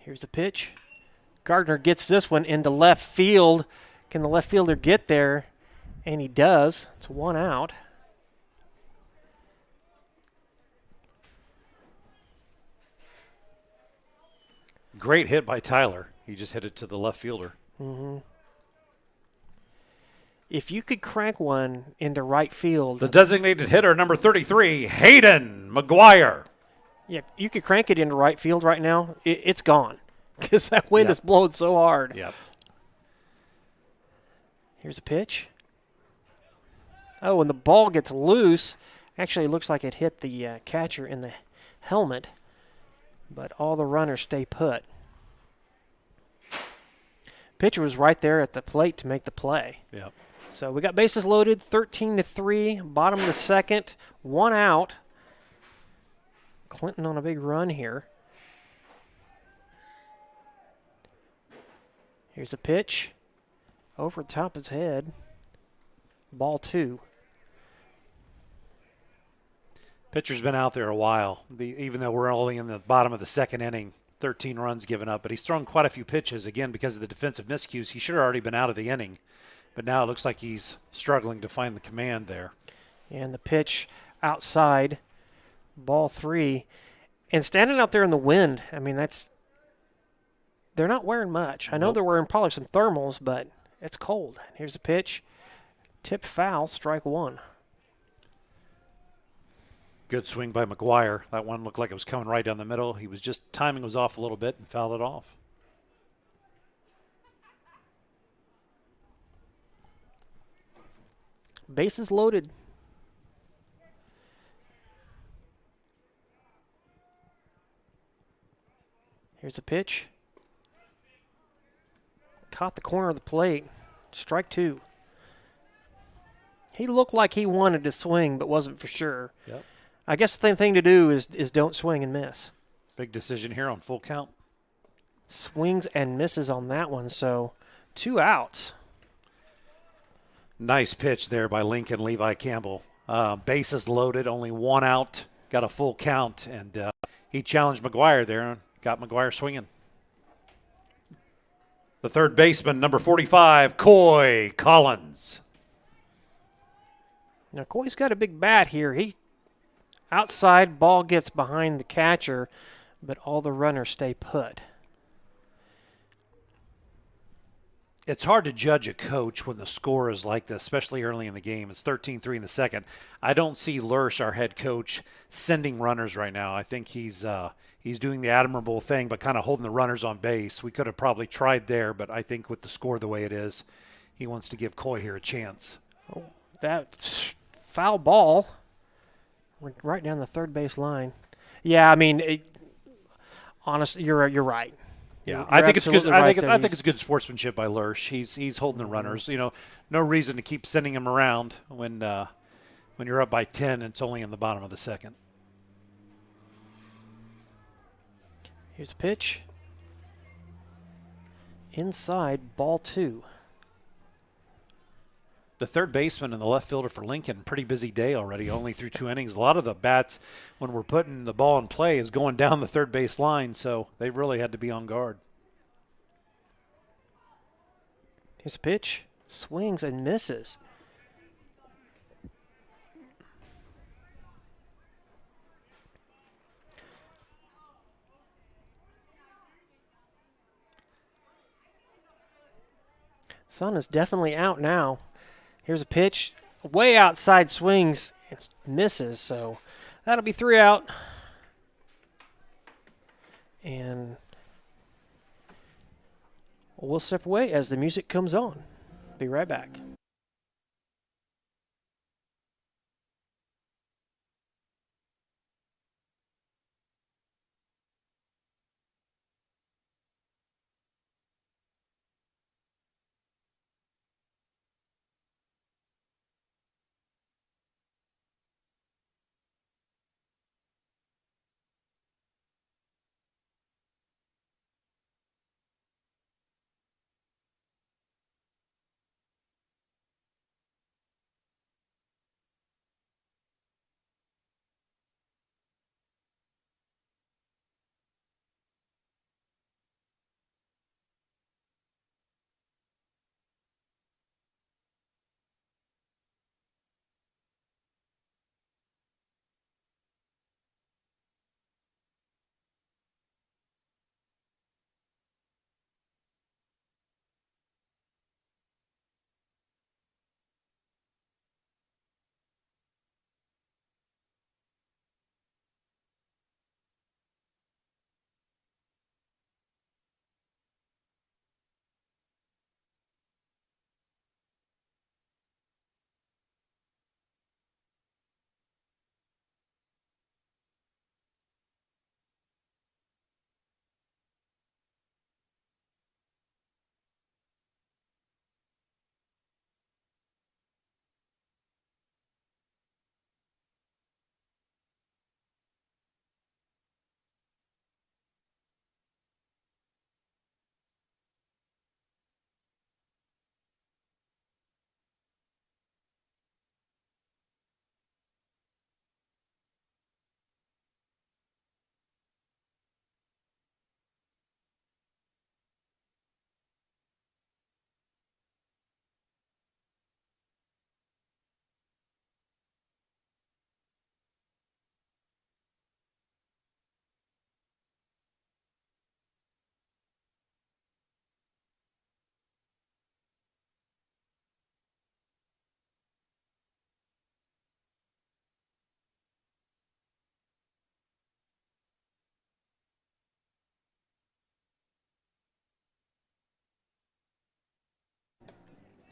Here's the pitch. Gardner gets this one into left field. Can the left fielder get there? And he does. It's 1 out. Great hit by Tyler. He just hit it to the left fielder. Mm-hmm. If you could crank one into right field. The designated hitter, number 33, Hayden McGuire. Yeah, you could crank it into right field right now. It's gone because that wind is blowing so hard. Yep. Here's a pitch. Oh, and the ball gets loose. Actually, it looks like it hit the catcher in the helmet, but all the runners stay put. Pitcher was right there at the plate to make the play. Yep. So we got bases loaded, 13-3, bottom of the second, 1 out. Clinton on a big run here. Here's a pitch. Over the top of his head. Ball 2. Pitcher's been out there a while, even though we're only in the bottom of the second inning, 13 runs given up. But he's thrown quite a few pitches, again, because of the defensive miscues. He should have already been out of the inning. But now it looks like he's struggling to find the command there. And the pitch outside, ball 3. And standing out there in the wind, I mean, they're not wearing much. I know they're wearing probably some thermals, but it's cold. Here's the pitch. Tipped foul, strike 1. Good swing by McGuire. That one looked like it was coming right down the middle. He was just, timing was off a little bit and fouled it off. Bases loaded. Here's a pitch. Caught the corner of the plate. Strike 2. He looked like he wanted to swing, but wasn't for sure. Yep. I guess the thing to do is don't swing and miss. Big decision here on full count. Swings and misses on that one, so 2 outs. Nice pitch there by Lincoln Levi Campbell. Bases loaded, only 1 out, got a full count, and he challenged McGuire there and got McGuire swinging. The third baseman, number 45, Coy Collins. Now, Coy's got a big bat here. He outside, ball gets behind the catcher, but all the runners stay put. It's hard to judge a coach when the score is like this, especially early in the game. It's 13-3 in the second. I don't see Lurch, our head coach, sending runners right now. I think he's doing the admirable thing, but kind of holding the runners on base. We could have probably tried there, but I think with the score the way it is, he wants to give Coy here a chance. Oh, that foul ball right down the third base line. Yeah, I mean, honestly, you're right. Yeah, You're I think it's good. absolutely right I think it's good sportsmanship by Lurch. He's holding the runners. You know, no reason to keep sending him around when you're up by 10 and it's only in the bottom of the second. Here's a pitch. Inside, ball 2. The third baseman and the left fielder for Lincoln, pretty busy day already, only through 2 innings. A lot of the bats, when we're putting the ball in play, is going down the third base line, so they really had to be on guard. Here's a pitch. Swings and misses. Sun is definitely out now. Here's a pitch. Way outside, swings and misses, so that'll be 3 out. And we'll step away as the music comes on. Be right back.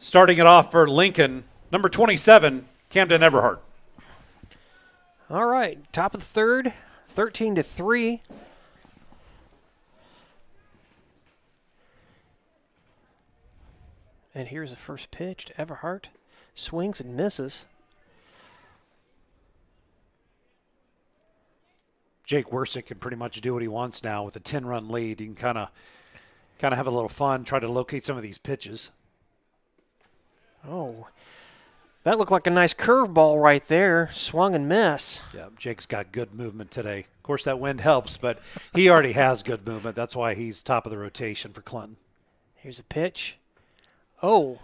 Starting it off for Lincoln, number 27, Camden Everhart. All right, top of the third, 13-3. And here's the first pitch to Everhart. Swings and misses. Jake Wersick can pretty much do what he wants now with a 10-run lead. You can kind of have a little fun, try to locate some of these pitches. Oh, that looked like a nice curveball right there. Swung and miss. Yeah, Jake's got good movement today. Of course, that wind helps, but he already has good movement. That's why he's top of the rotation for Clinton. Here's a pitch. Oh,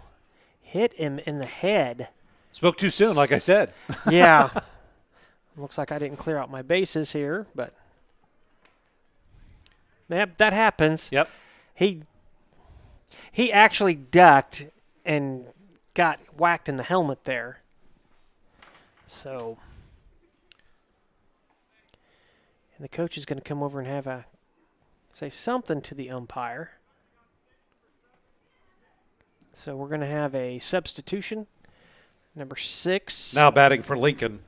hit him in the head. Spoke too soon, like I said. Yeah. Looks like I didn't clear out my bases here, but that happens. Yep. He actually ducked and got whacked in the helmet there. So, and the coach is going to come over and say something to the umpire. So we're going to have a substitution. Number 6. Now batting for Lincoln,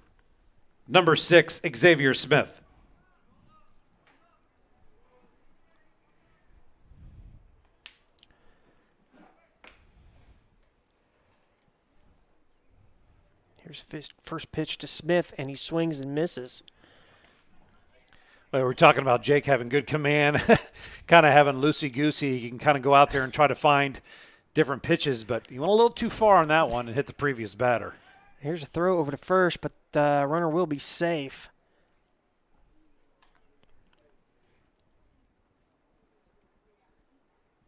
number 6, Xavier Smith. Here's first pitch to Smith, and he swings and misses. Well, we're talking about Jake having good command, kind of having loosey-goosey. He can kind of go out there and try to find different pitches, but he went a little too far on that one and hit the previous batter. Here's a throw over to first, but the runner will be safe.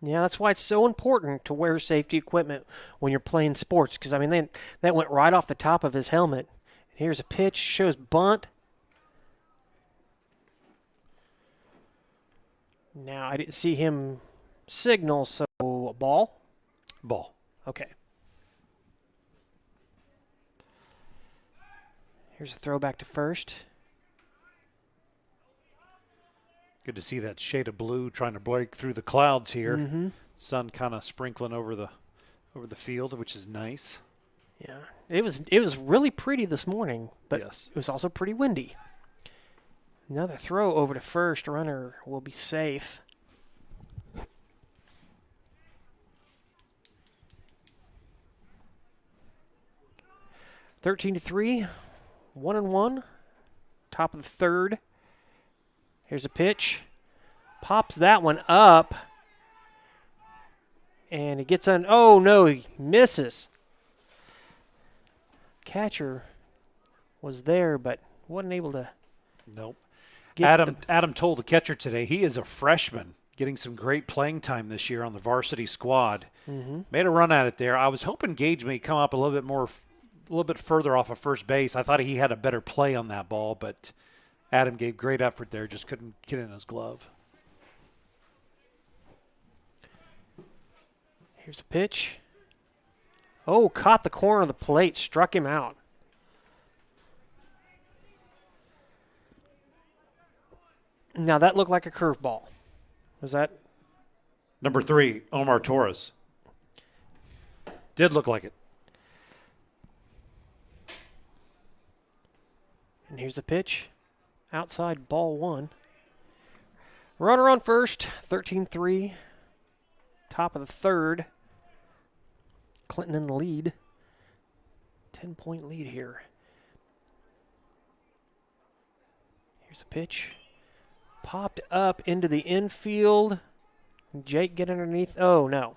Yeah, that's why it's so important to wear safety equipment when you're playing sports, because, I mean, that went right off the top of his helmet. Here's a pitch, shows bunt. Now, I didn't see him signal, so a ball? Ball. Okay. Here's a throw back to first. Good to see that shade of blue trying to break through the clouds here. Mm-hmm. Sun kind of sprinkling over the field, which is nice. Yeah, it was really pretty this morning, but Yes. it was also pretty windy. Another throw over to first. Runner will be safe. Thirteen to 3, 1-1. Top of the third. Here's a pitch. Pops that one up. And it gets on. Oh, no, he misses. Catcher was there, but wasn't able to. Nope. Get Adam told the catcher today he is a freshman getting some great playing time this year on the varsity squad. Mm-hmm. Made a run at it there. I was hoping Gage may come up a little bit further off of first base. I thought he had a better play on that ball, but Adam gave great effort there, just couldn't get in his glove. Here's a pitch. Oh, caught the corner of the plate, struck him out. Now that looked like a curveball. Was that? Number 3, Omar Torres. Did look like it. And here's the pitch. Outside, ball 1. Runner on first, 13-3. Top of the third. Clinton in the lead. 10-point lead here. Here's a pitch. Popped up into the infield. Jake get underneath. Oh, no.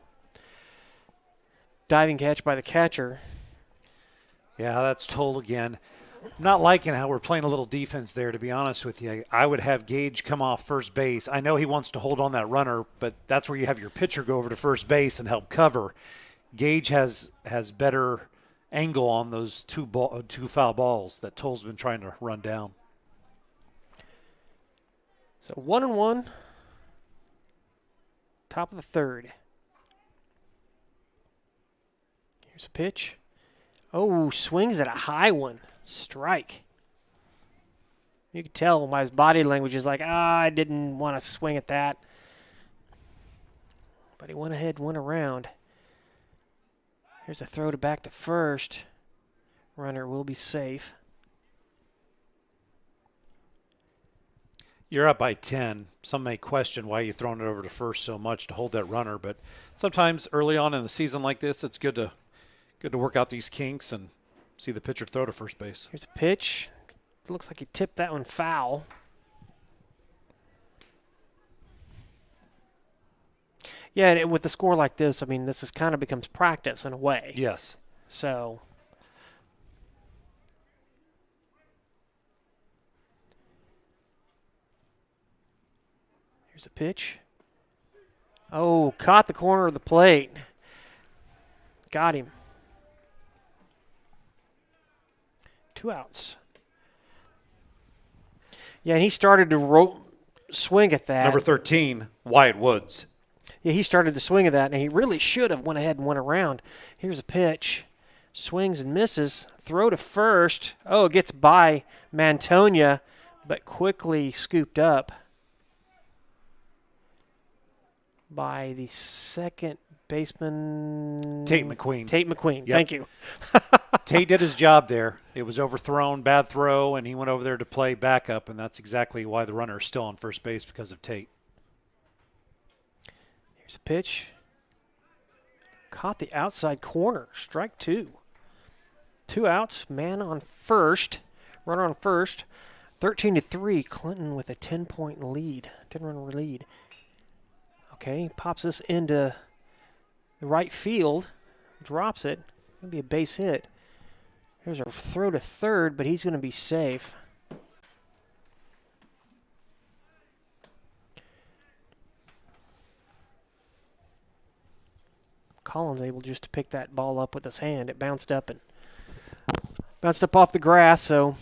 Diving catch by the catcher. Yeah, that's told again. I'm not liking how we're playing a little defense there, to be honest with you. I would have Gage come off first base. I know he wants to hold on that runner, but that's where you have your pitcher go over to first base and help cover. Gage has better angle on those two foul balls that Toll's been trying to run down. So 1-1. Top of the third. Here's a pitch. Oh, swings at a high one. Strike. You can tell by his body language is like, I didn't want to swing at that. But he went ahead, went around. Here's a throw to back to first. Runner will be safe. You're up by 10. Some may question why you're throwing it over to first so much to hold that runner, but sometimes early on in the season like this, it's good to work out these kinks and see the pitcher throw to first base. Here's a pitch. Looks like he tipped that one foul. Yeah, and with the score like this, I mean, this is kind of becomes practice in a way. Yes. So here's a pitch. Oh, caught the corner of the plate. Got him. 2 outs. Yeah, and he started to swing at that. Number 13, Wyatt Woods. Yeah, he started to swing at that, and he really should have went ahead and went around. Here's a pitch. Swings and misses. Throw to first. Oh, it gets by Mantonia, but quickly scooped up by the second baseman. Tate McQueen. Tate McQueen. Yep. Thank you. Tate did his job there. It was overthrown, bad throw, and he went over there to play backup, and that's exactly why the runner is still on first base, because of Tate. Here's a pitch. Caught the outside corner. Strike 2. 2 outs. Man on first. Runner on first. 13-3. Clinton with a 10-point lead. 10-run lead. Okay, pops this into the right field. Drops it. Going to be a base hit. Here's a throw to third, but he's going to be safe. Collins able just to pick that ball up with his hand. It bounced up off the grass, so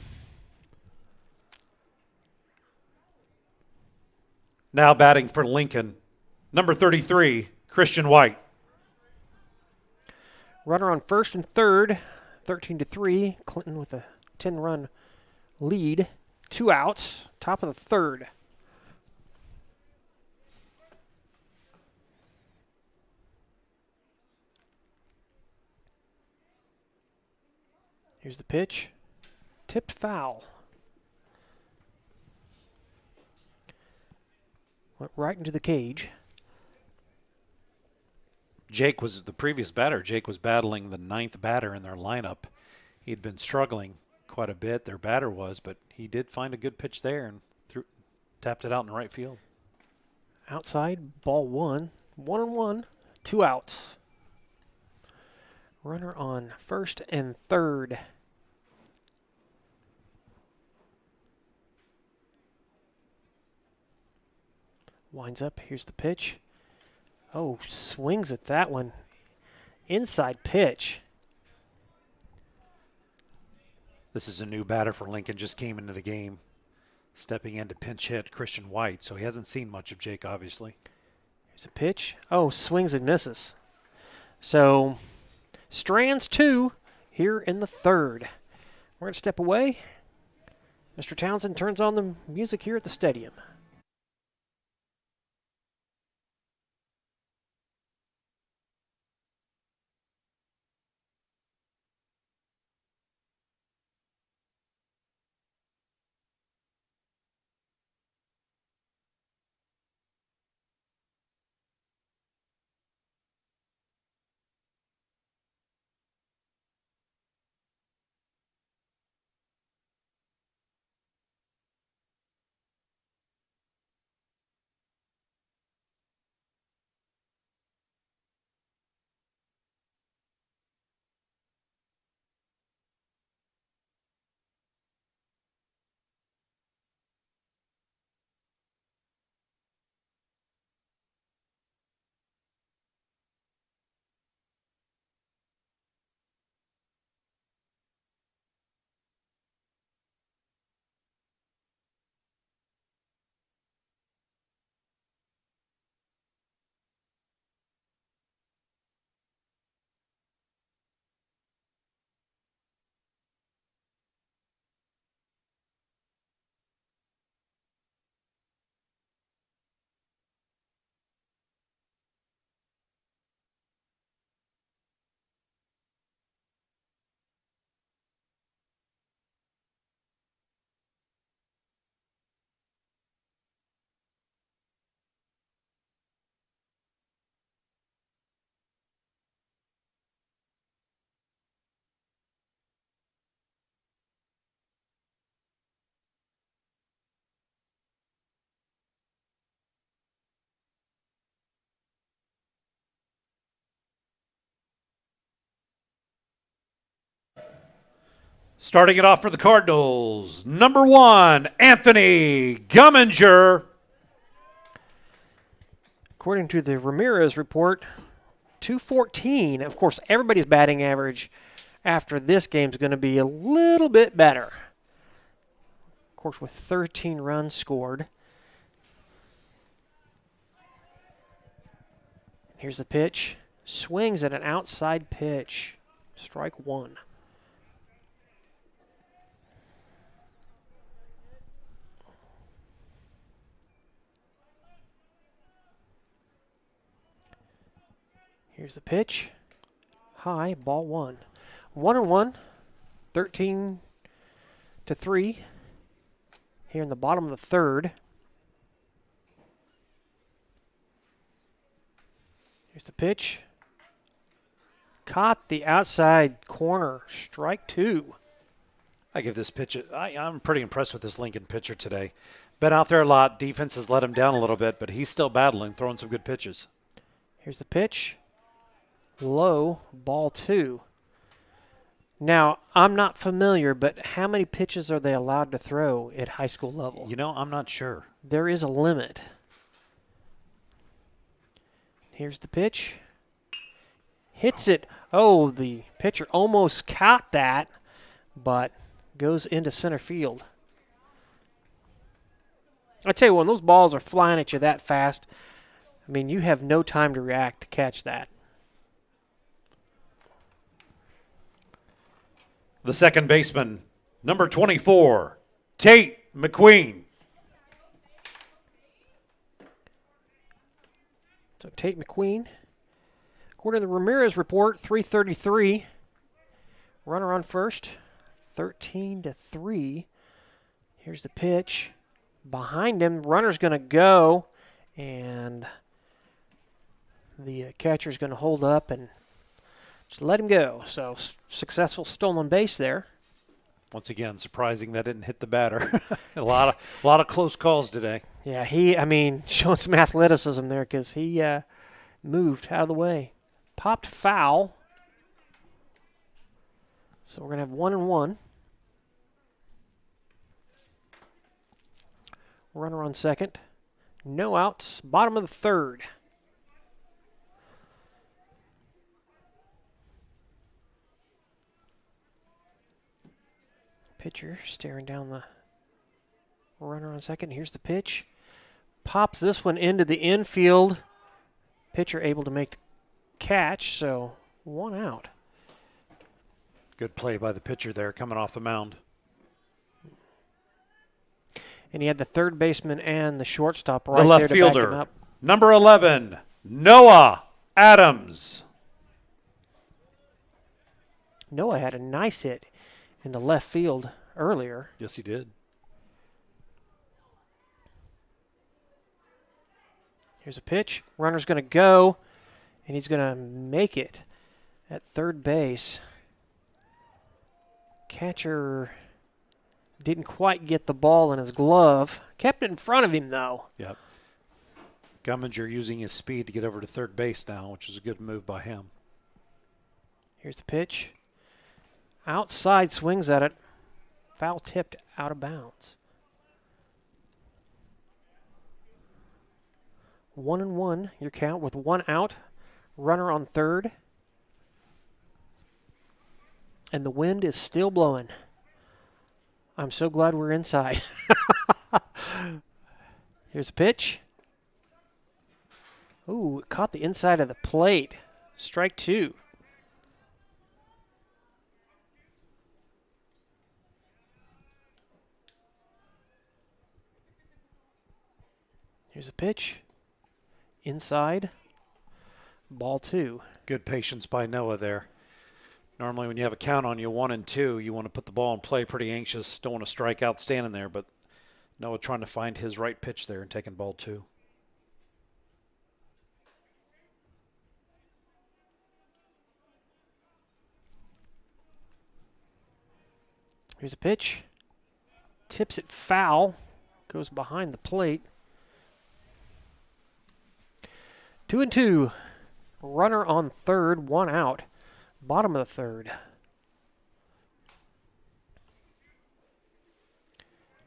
Now batting for Lincoln, number 33, Christian White. runner on first and third, 13-3. Clinton with a 10-run lead. 2 outs, top of the third. Here's the pitch. Tipped foul. Went right into the cage. Jake was the previous batter. Jake was battling the 9th batter in their lineup. He'd been struggling quite a bit, their batter was, but he did find a good pitch there and tapped it out in the right field. Outside, ball 1. 1-1, 2 outs. Runner on first and third. Winds up. Here's the pitch. Oh, swings at that one. Inside pitch. This is a new batter for Lincoln, just came into the game, stepping in to pinch hit Christian White, so he hasn't seen much of Jake, obviously. Here's a pitch. Oh, swings and misses. So, Strands 2 here in the third. We're going to step away. Mr. Townsend turns on the music here at the stadium. Starting it off for the Cardinals, number 1, Anthony Gumminger. According to the Ramirez report, 214. Of course, everybody's batting average after this game is going to be a little bit better. Of course, with 13 runs scored. Here's the pitch. Swings at an outside pitch. Strike 1. Here's the pitch. High, ball 1. 1-1, 13-3 here in the bottom of the third. Here's the pitch. Caught the outside corner. Strike 2. I give this pitch, I'm pretty impressed with this Lincoln pitcher today. Been out there a lot. Defense has let him down a little bit, but he's still battling, throwing some good pitches. Here's the pitch. Low, ball 2. Now, I'm not familiar, but how many pitches are they allowed to throw at high school level? You know, I'm not sure. There is a limit. Here's the pitch. Hits it. Oh, the pitcher almost caught that, but goes into center field. I tell you, when those balls are flying at you that fast, I mean, you have no time to react to catch that. The second baseman, number 24, Tate McQueen. So Tate McQueen, according to the Ramirez report, 333. Runner on first, 13-3. Here's the pitch. Behind him, runner's going to go, and the catcher's going to hold up and just let him go. So successful stolen base there. Once again, surprising that didn't hit the batter. a lot of close calls today. Yeah, showing some athleticism there because he moved out of the way. Popped foul. So we're going to have 1-1. Runner on second. No outs. Bottom of the third. Pitcher staring down the runner on second. Here's the pitch. Pops this one into the infield. Pitcher able to make the catch, so 1 out. Good play by the pitcher there coming off the mound. And he had the third baseman and the shortstop right The left there to fielder, back him up. number 11, Noah Adams. Noah had a nice hit in the left field earlier. Yes, he did. Here's a pitch. Runner's going to go, and he's going to make it at third base. Catcher didn't quite get the ball in his glove. Kept it in front of him, though. Yep. Gumminger using his speed to get over to third base now, which is a good move by him. Here's the pitch. Outside, swings at it. Foul tipped out of bounds. 1-1, your count with 1 out. Runner on third. And the wind is still blowing. I'm so glad we're inside. Here's a pitch. Ooh, it caught the inside of the plate. Strike 2. Here's a pitch. Inside. Ball 2. Good patience by Noah there. Normally when you have a count on you 1 and 2, you want to put the ball in play pretty anxious. Don't want to strike out standing there, but Noah trying to find his right pitch there and taking ball 2. Here's a pitch. Tips it foul. Goes behind the plate. 2-2. Runner on third, 1 out. Bottom of the third.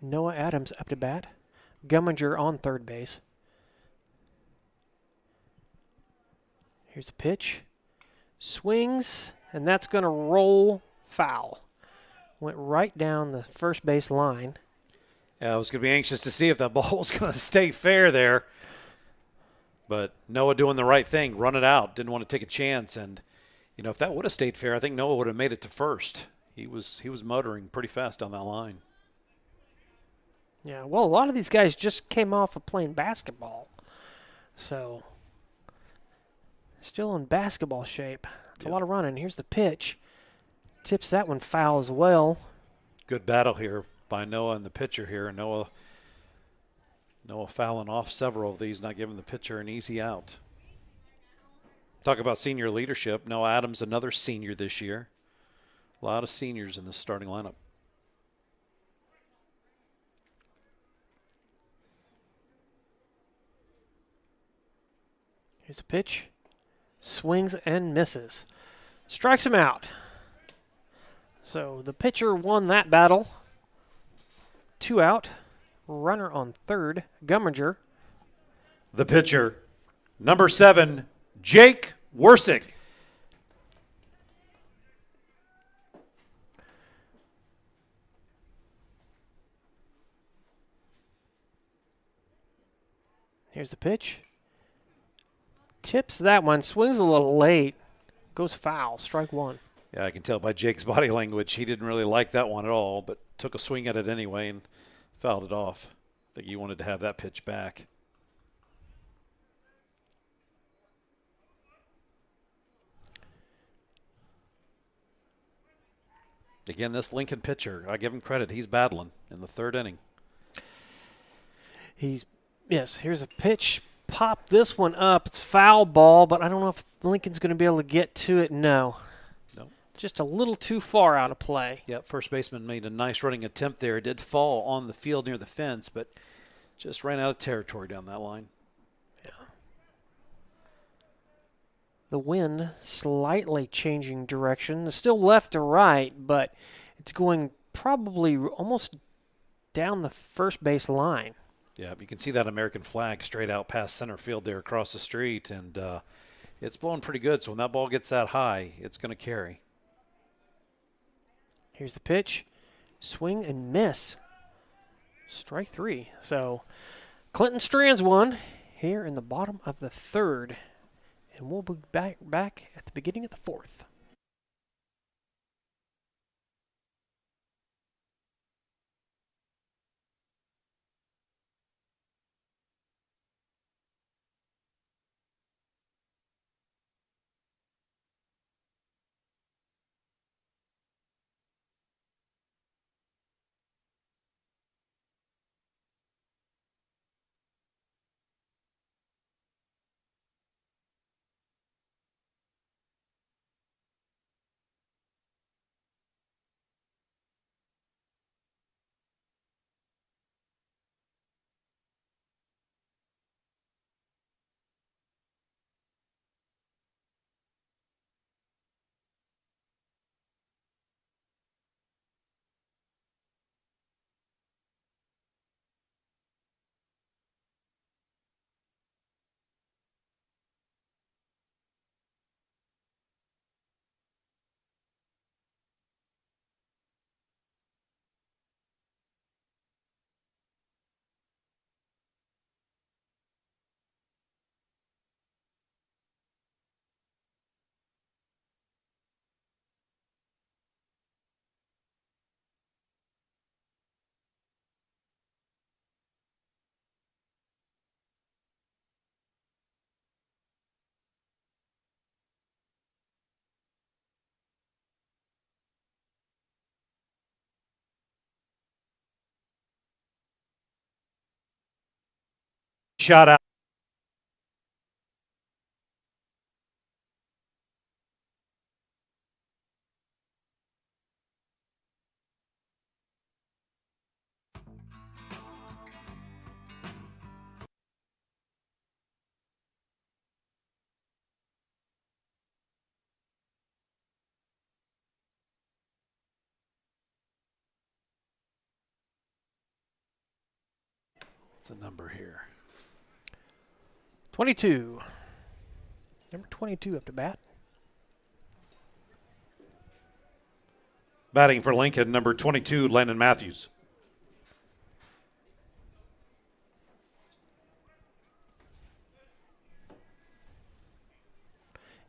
Noah Adams up to bat. Gumminger on third base. Here's a pitch. Swings, and that's going to roll foul. Went right down the first base line. Yeah, I was going to be anxious to see if that ball was going to stay fair there. But Noah doing the right thing, run it out, didn't want to take a chance. And, you know, if that would have stayed fair, I think Noah would have made it to first. He was motoring pretty fast down that line. Yeah, well, a lot of these guys just came off of playing basketball. So, still in basketball shape. It's a lot of running. Here's the pitch. Tips that one foul as well. Good battle here by Noah and the pitcher here. Noah fouling off several of these, not giving the pitcher an easy out. Talk about senior leadership. Noah Adams, another senior this year. A lot of seniors in the starting lineup. Here's a pitch. Swings and misses. Strikes him out. So the pitcher won that battle. 2 out. Runner on third. Gumminger. The pitcher, number 7, Jake Wersick. Here's the pitch. Tips that one. Swings a little late. Goes foul. Strike one. Yeah, I can tell by Jake's body language he didn't really like that one at all, but took a swing at it anyway and fouled it off. I think he wanted to have that pitch back. Again, this Lincoln pitcher, I give him credit. He's battling in the third inning. Yes, here's a pitch. Pop this one up. It's foul ball, but I don't know if Lincoln's going to be able to get to it. No. Just a little too far out of play. Yeah, first baseman made a nice running attempt there. It did fall on the field near the fence, but just ran out of territory down that line. Yeah. The wind slightly changing direction. It's still left to right, but it's going probably almost down the first base line. Yeah, you can see that American flag straight out past center field there across the street, and it's blowing pretty good. So when that ball gets that high, it's going to carry. Here's the pitch. Swing and miss. Strike 3. So Clinton strands one here in the bottom of the third. And we'll be back at the beginning of the fourth. Shot out. the number here? 22. Number 22 up to bat. Batting for Lincoln, number 22, Landon Matthews.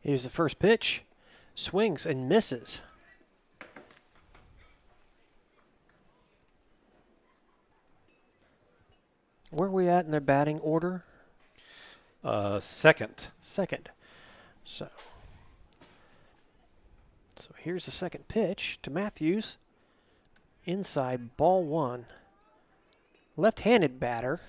Here's the first pitch. Swings and misses. Where are we at in their batting order? Second. Second. So here's the second pitch to Matthews. Inside, ball one. Left-handed batter.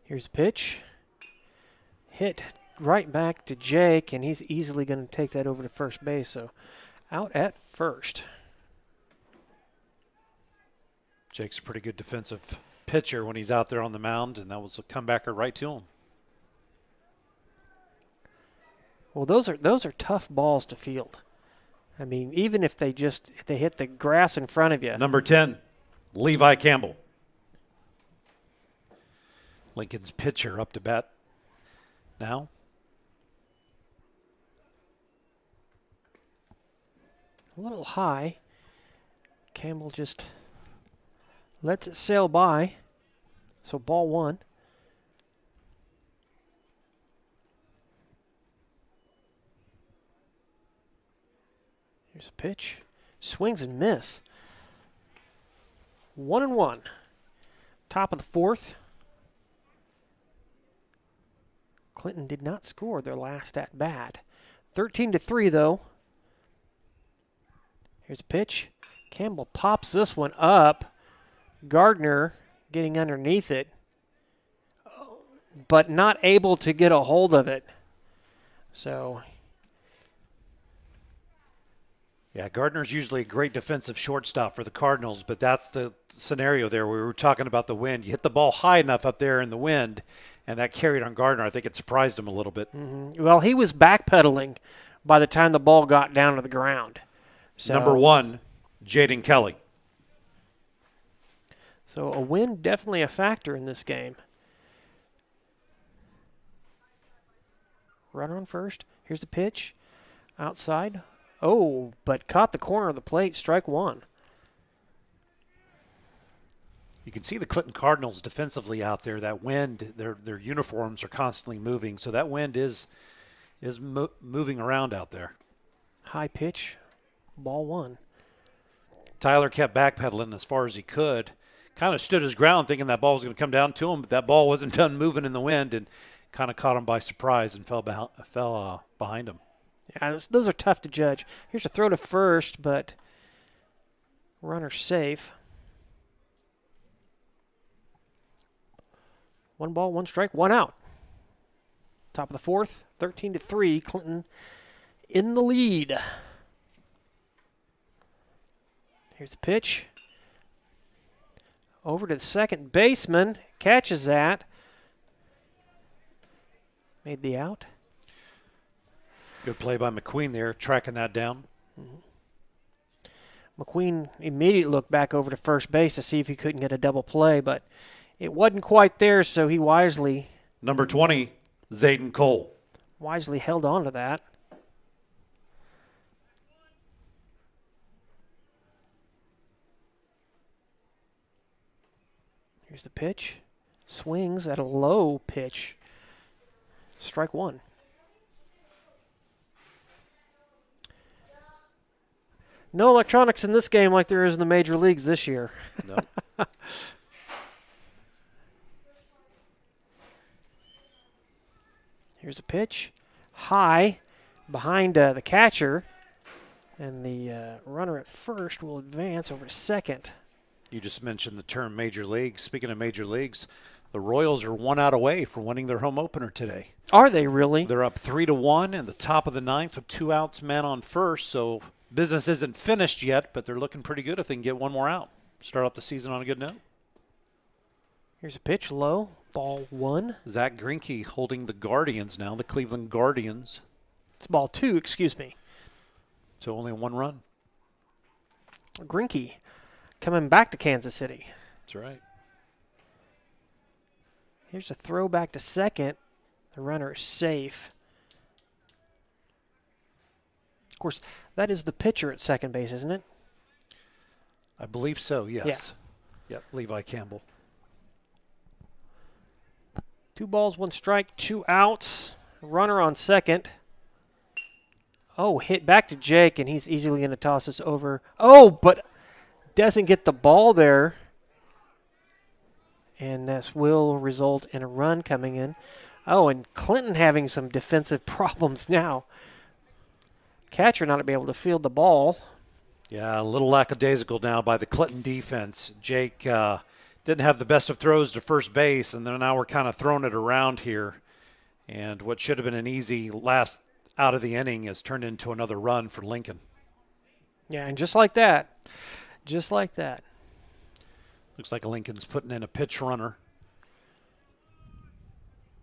Here's the pitch. Hit right back to Jake, and he's easily going to take that over to first base. So out at first. Jake's a pretty good defensive pitcher when he's out there on the mound, and that was a comebacker right to him. Well, those are tough balls to field. I mean, even if they hit the grass in front of you. Number 10, Levi Campbell. Lincoln's pitcher up to bat now. A little high. Campbell just lets it sail by. So ball one. Here's a pitch. Swings and miss. 1-1. Top of the fourth. Clinton did not score their last at bat. 13-3 though. Here's a pitch. Campbell pops this one up. Gardner getting underneath it, but not able to get a hold of it. So, yeah, Gardner's usually a great defensive shortstop for the Cardinals, but that's the scenario there where we were talking about the wind. You hit the ball high enough up there in the wind, and that carried on Gardner. I think it surprised him a little bit. Mm-hmm. Well, he was backpedaling by the time the ball got down to the ground. So, Number 1, Jaden Kelly. So a wind definitely a factor in this game. Runner on first. Here's the pitch. Outside. Oh, but caught the corner of the plate. Strike one. You can see the Clinton Cardinals defensively out there. That wind, their uniforms are constantly moving, so that wind is moving around out there. High pitch. Ball one. Tyler kept backpedaling as far as he could. Kind of stood his ground thinking that ball was going to come down to him, but that ball wasn't done moving in the wind and kind of caught him by surprise and fell behind him. Yeah, those are tough to judge. Here's a throw to first, but runner safe. 1 ball, 1 strike, 1 out. Top of the fourth, 13-3. Clinton in the lead. Here's the pitch. Over to the second baseman. Catches that. Made the out. Good play by McQueen there, tracking that down. McQueen immediately looked back over to first base to see if he couldn't get a double play, but it wasn't quite there, so he wisely Number 20, Zayden Cole. held on to that. Here's the pitch. Swings at a low pitch. Strike one. No electronics in this game like there is in the major leagues this year. No. Here's a pitch. High behind the catcher. And the runner at first will advance over to second. You just mentioned the term major leagues. Speaking of major leagues, the Royals are 1 out away from winning their home opener today. Are they really? They're up 3-1 in the top of the ninth with 2 outs, man on first. So business isn't finished yet, but they're looking pretty good if they can get 1 more out. Start off the season on a good note. Here's a pitch low. Ball one. Zach Greinke holding the Guardians now, the Cleveland Guardians. It's ball two, excuse me. So only one run. Greinke coming back to Kansas City. That's right. Here's a throw back to second. The runner is safe. Of course, that is the pitcher at second base, isn't it? I believe so, yes. Yep, Levi Campbell. 2 balls, 1 strike, 2 outs. Runner on second. Oh, hit back to Jake, and he's easily going to toss this over. Oh, but doesn't get the ball there. And this will result in a run coming in. Oh, and Clinton having some defensive problems now. Catcher not to be able to field the ball. Yeah, a little lackadaisical now by the Clinton defense. Jake didn't have the best of throws to first base, and then now we're kind of throwing it around here. And what should have been an easy last out of the inning has turned into another run for Lincoln. Yeah, and just like that. Just like that. Looks like Lincoln's putting in a pitch runner.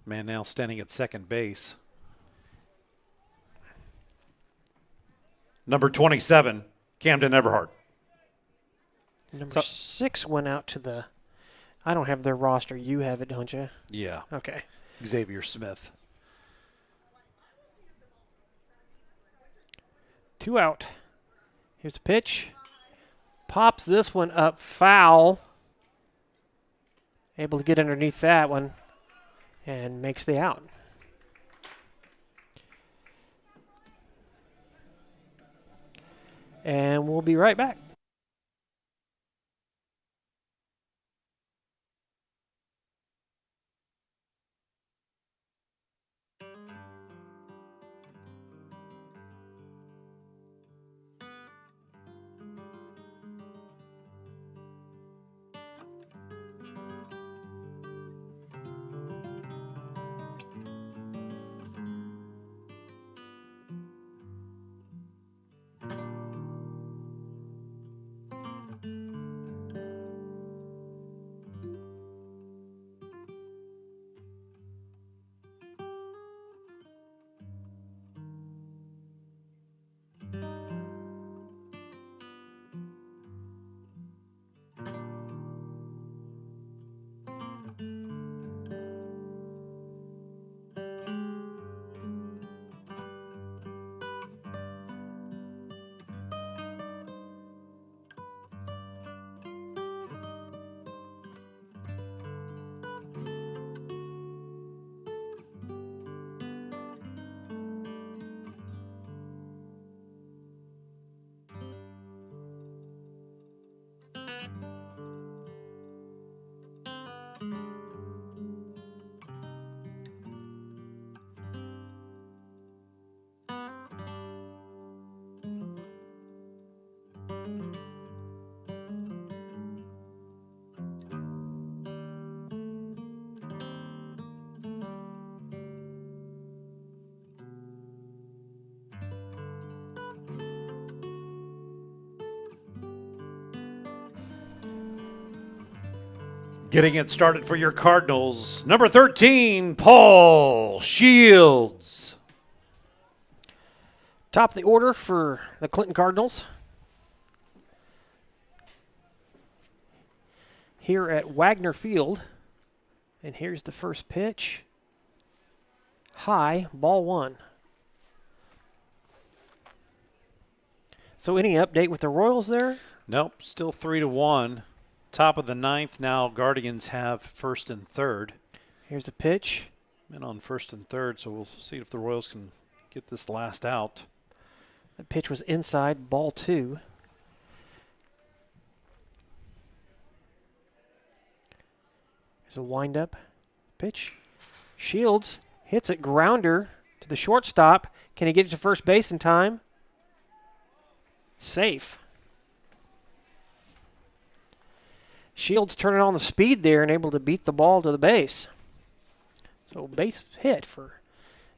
Man now standing at second base. Number 27, Camden Everhart. Number 6 went out to the... I don't have their roster. You have it, don't you? Yeah. Okay. Xavier Smith. 2 out. Here's the pitch. Pops this one up foul. Able to get underneath that one and makes the out. And we'll be right back. Getting it started for your Cardinals, number 13, Paul Shields. Top of the order for the Clinton Cardinals. Here at Wagner Field. And here's the first pitch. High, ball 1. So any update with the Royals there? Nope, still 3-1. Top of the 9th now. Guardians have first and third. Here's the pitch. Men on first and third, so we'll see if the Royals can get this last out. The pitch was inside, ball 2. There's a wind-up pitch. Shields hits it, grounder to the shortstop. Can he get it to first base in time? Safe. Shields turning on the speed there and able to beat the ball to the base. So base hit for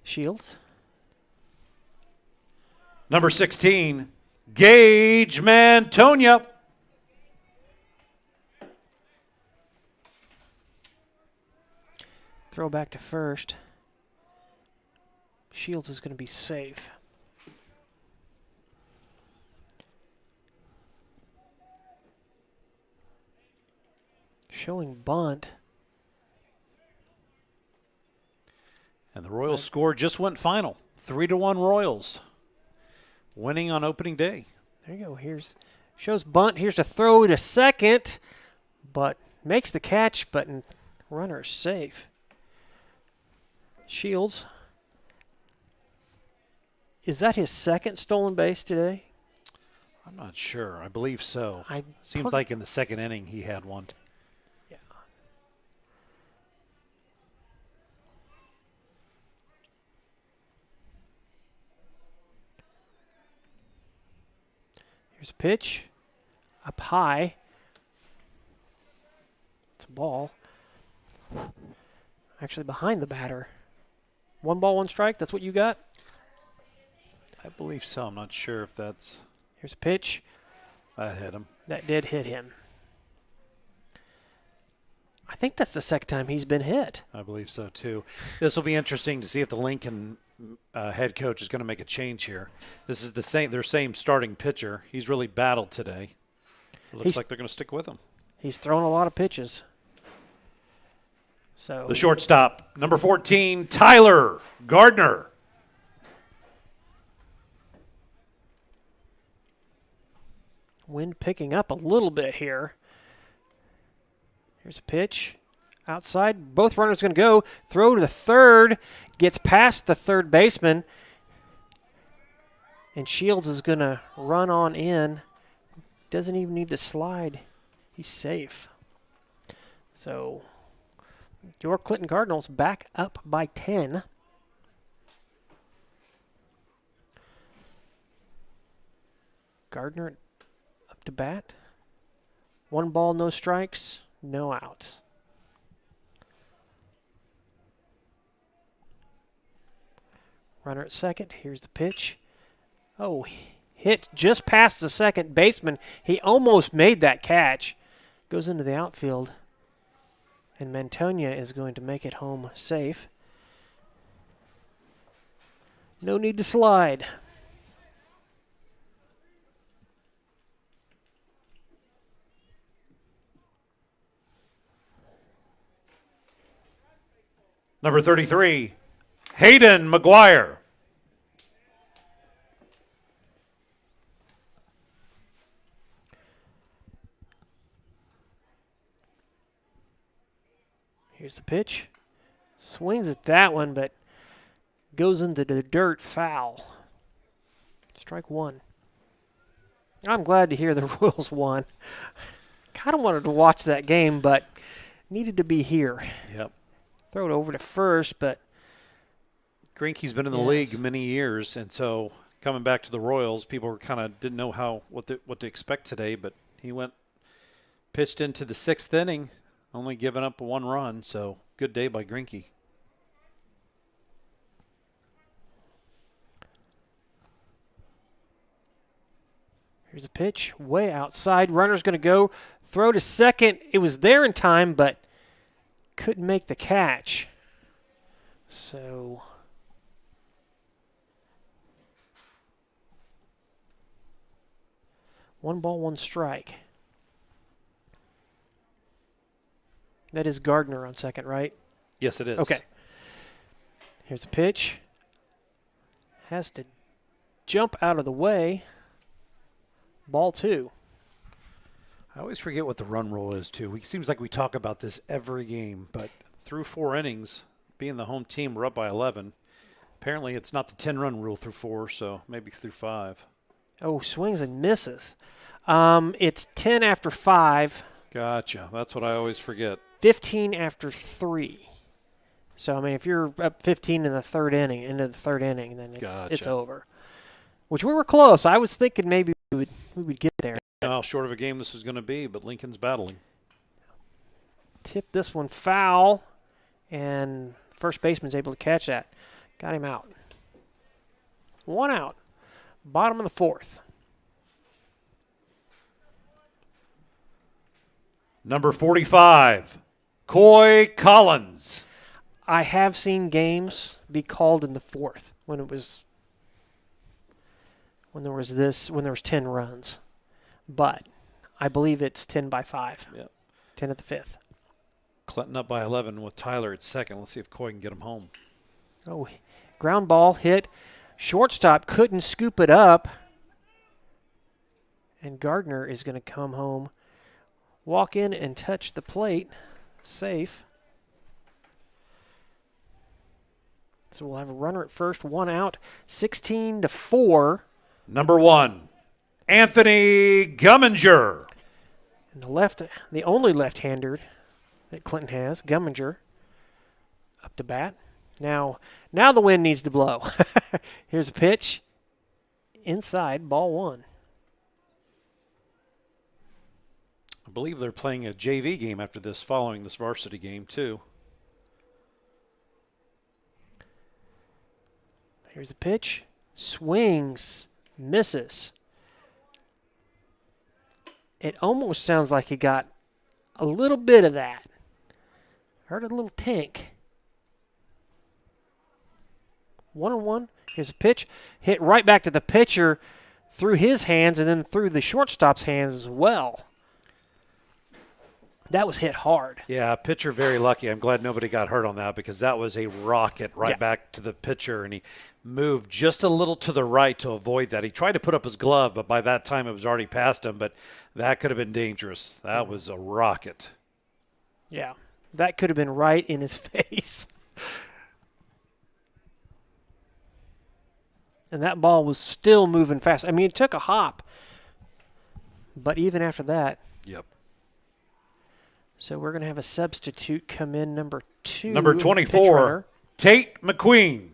Shields. Number 16, Gage Mantonia. Throw back to first. Shields is going to be safe. showing bunt. And the Royals score just went final. 3-1 Royals. Winning on opening day. There you go. Shows bunt. Here's the throw to second, but makes the catch, but runner is safe. Shields. Is that his second stolen base today? I'm not sure. I believe so. I Seems like in the second inning he had one. Yeah. Here's a pitch. Up high. It's a ball. Actually behind the batter. 1 ball, 1 strike. That's what you got? I believe so. I'm not sure if that's... Here's a pitch. That hit him. That did hit him. I think that's the second time he's been hit. I believe so, too. This will be interesting to see if the Lincoln head coach is going to make a change here. This is their same starting pitcher. He's really battled today. It looks like they're going to stick with him. He's thrown a lot of pitches. So The shortstop, number 14, Tyler Gardner. Wind picking up a little bit here. Here's a pitch. Outside. Both runners going to go. Throw to the third. Gets past the third baseman. And Shields is going to run on in. Doesn't even need to slide. He's safe. So your Clinton Cardinals back up by 10. Gardner up to bat. 1 ball, no strikes, no outs. Runner at second. Here's the pitch. Oh, hit just past the second baseman. He almost made that catch. Goes into the outfield. And Mantonia is going to make it home safe. No need to slide. Number 33, Hayden McGuire. Here's the pitch. Swings at that one, but goes into the dirt, foul. Strike 1. I'm glad to hear the Royals won. Kind of wanted to watch that game, but needed to be here. Yep. Throw it over to first, but Greinke's been in the league many years, and so coming back to the Royals, people were kind of didn't know what to expect today, but he pitched into the 6th inning, only giving up 1 run, so good day by Greinke. Here's a pitch, way outside. Runner's going to go. Throw to second. It was there in time, but couldn't make the catch. So one ball, 1 strike. That is Gardner on second, right? Yes, it is. Okay. Here's a pitch. Has to jump out of the way. Ball 2. I always forget what the run rule is, too. It seems like we talk about this every game, but through 4 innings, being the home team, we're up by 11. Apparently, it's not the 10-run rule through 4, so maybe through 5. Oh, swings and misses. It's 10 after 5. Gotcha. That's what I always forget. 15 after 3. So, I mean, if you're up 15 in the third inning, then it's over. Which we were close. I was thinking maybe we would get there. How short of a game this is going to be, but Lincoln's battling. Tipped this one foul, and first baseman's able to catch that. Got him out. 1 out. Bottom of the 4th. Number 45, Coy Collins. I have seen games be called in the 4th when there was 10 runs. But I believe it's 10 by 5. Yep. 10 at the 5th. Clinton up by 11 with Tyler at second. Let's see if Coy can get him home. Oh, ground ball hit. Shortstop couldn't scoop it up. And Gardner is going to come home, walk in and touch the plate. Safe. So we'll have a runner at first, 1 out, 16-4. Number 1, Anthony Gumminger. And the only left-hander that Clinton has, Gumminger, up to bat. Now the wind needs to blow. Here's a pitch. Inside, ball 1. I believe they're playing a JV game after this, following this varsity game, too. Here's a pitch. Swings. Misses. It almost sounds like he got a little bit of that. Heard a little tink. 1-1. Here's a pitch. Hit right back to the pitcher through his hands and then through the shortstop's hands as well. That was hit hard. Yeah, pitcher very lucky. I'm glad nobody got hurt on that because that was a rocket right back to the pitcher, and he moved just a little to the right to avoid that. He tried to put up his glove, but by that time it was already past him, but that could have been dangerous. That was a rocket. Yeah, that could have been right in his face. And that ball was still moving fast. I mean, it took a hop, but even after that. Yep. So we're going to have a substitute come in, number 2. Number 24, Tate McQueen.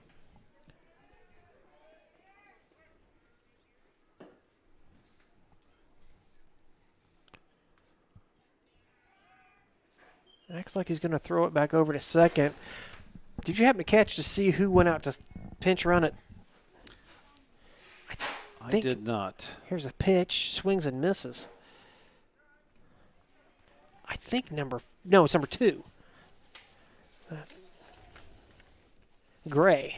Acts like he's going to throw it back over to second. Did you happen to catch to see who went out to pinch run it? I did not. Here's a pitch, swings and misses. I think it's number 2. Gray.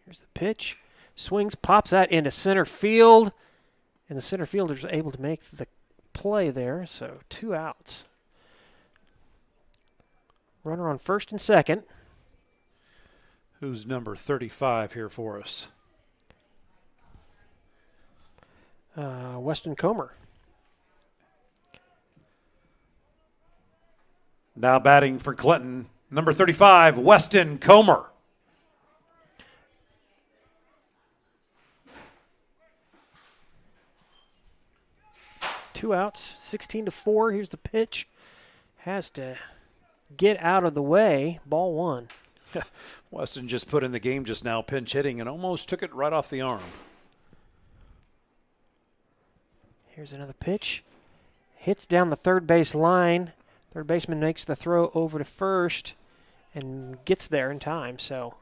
Here's the pitch. Swings, pops that into center field. And the center fielder's able to make the play there. So 2 outs. Runner on first and second. Who's number 35 here for us? Weston Comer. Now batting for Clinton, number 35, Weston Comer. Two outs, 16-4. Here's the pitch. Has to get out of the way. Ball 1. Weston just put in the game just now, pinch hitting, and almost took it right off the arm. Here's another pitch. Hits down the third base line. Third baseman makes the throw over to first and gets there in time. So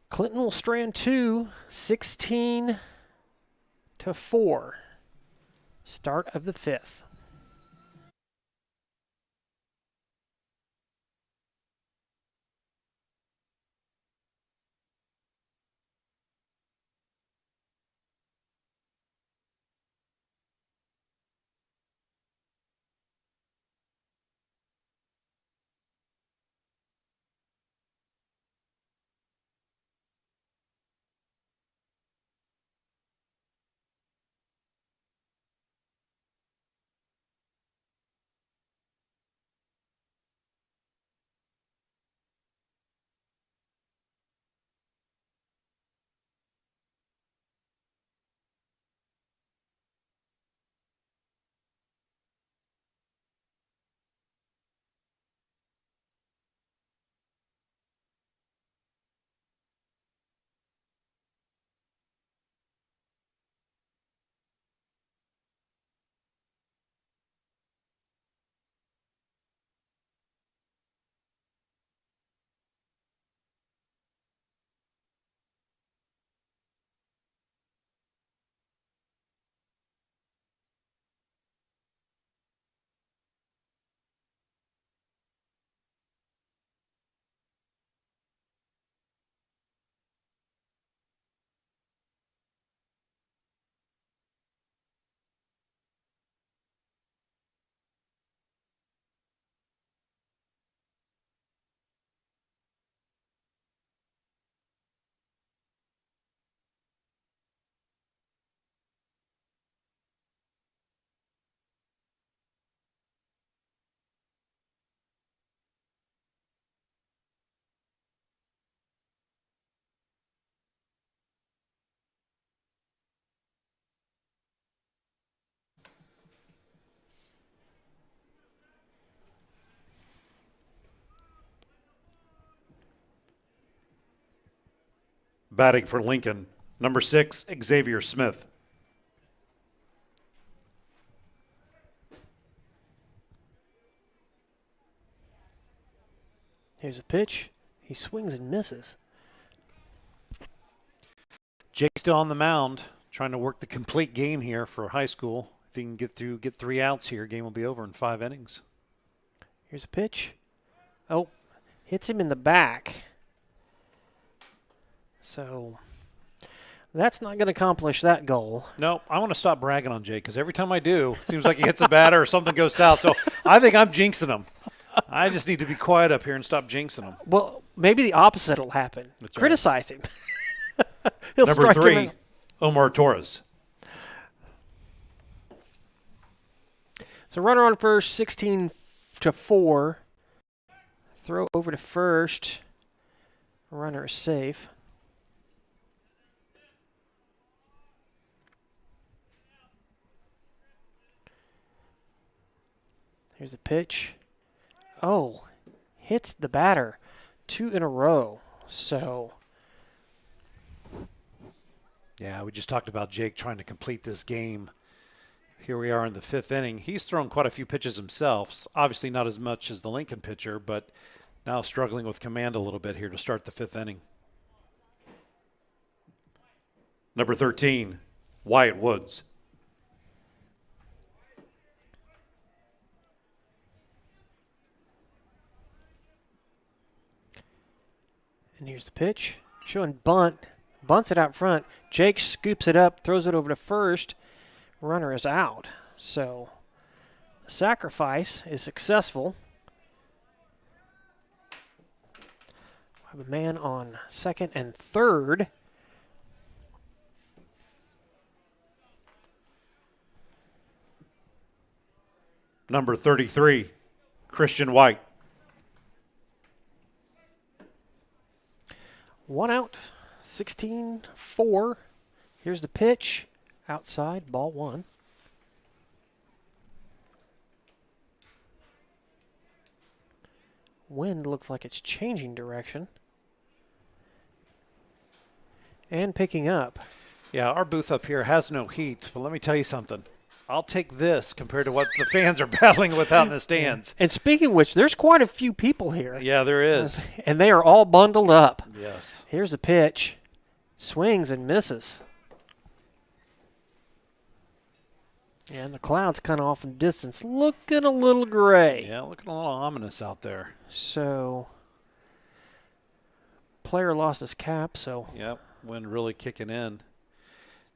Clinton will strand 2, 16-4. Start of the 5th. Batting for Lincoln, number 6, Xavier Smith. Here's a pitch. He swings and misses. Jake still on the mound, trying to work the complete game here for high school. If he can get 3 outs here, game will be over in 5 innings. Here's a pitch. Oh, hits him in the back. So that's not going to accomplish that goal. No, I want to stop bragging on Jake because every time I do, it seems like he hits a batter or something goes south. So I think I'm jinxing him. I just need to be quiet up here and stop jinxing him. Well, maybe the opposite will happen. That's right. Criticize him. He'll Number strike him 3, out. Omar Torres. So runner on first, 16-4. Throw over to first. Runner is safe. Here's the pitch. Oh, hits the batter 2 in a row. So, Yeah, we just talked about Jake trying to complete this game. Here we are in the 5th inning. He's thrown quite a few pitches himself. Obviously not as much as the Lincoln pitcher, but now struggling with command a little bit here to start the 5th inning. Number 13, Wyatt Woods. and here's the pitch. Showing bunt. Bunts it out front. Jake scoops it up, throws it over to first. Runner is out. So the sacrifice is successful. We have a man on second and third. Number 33, Christian White. 1 out, 16-4. Here's the pitch. Outside, ball 1. Wind looks like it's changing direction. And picking up. Yeah, our booth up here has no heat, but let me tell you something. I'll take this compared to what the fans are battling with out in the stands. And speaking of which, there's quite a few people here. Yeah, there is. And they are all bundled up. Yes. Here's the pitch. Swings and misses. And the cloud's kind of off in the distance, looking a little gray. Yeah, looking a little ominous out there. So, player lost his cap, so. Yep, wind really kicking in.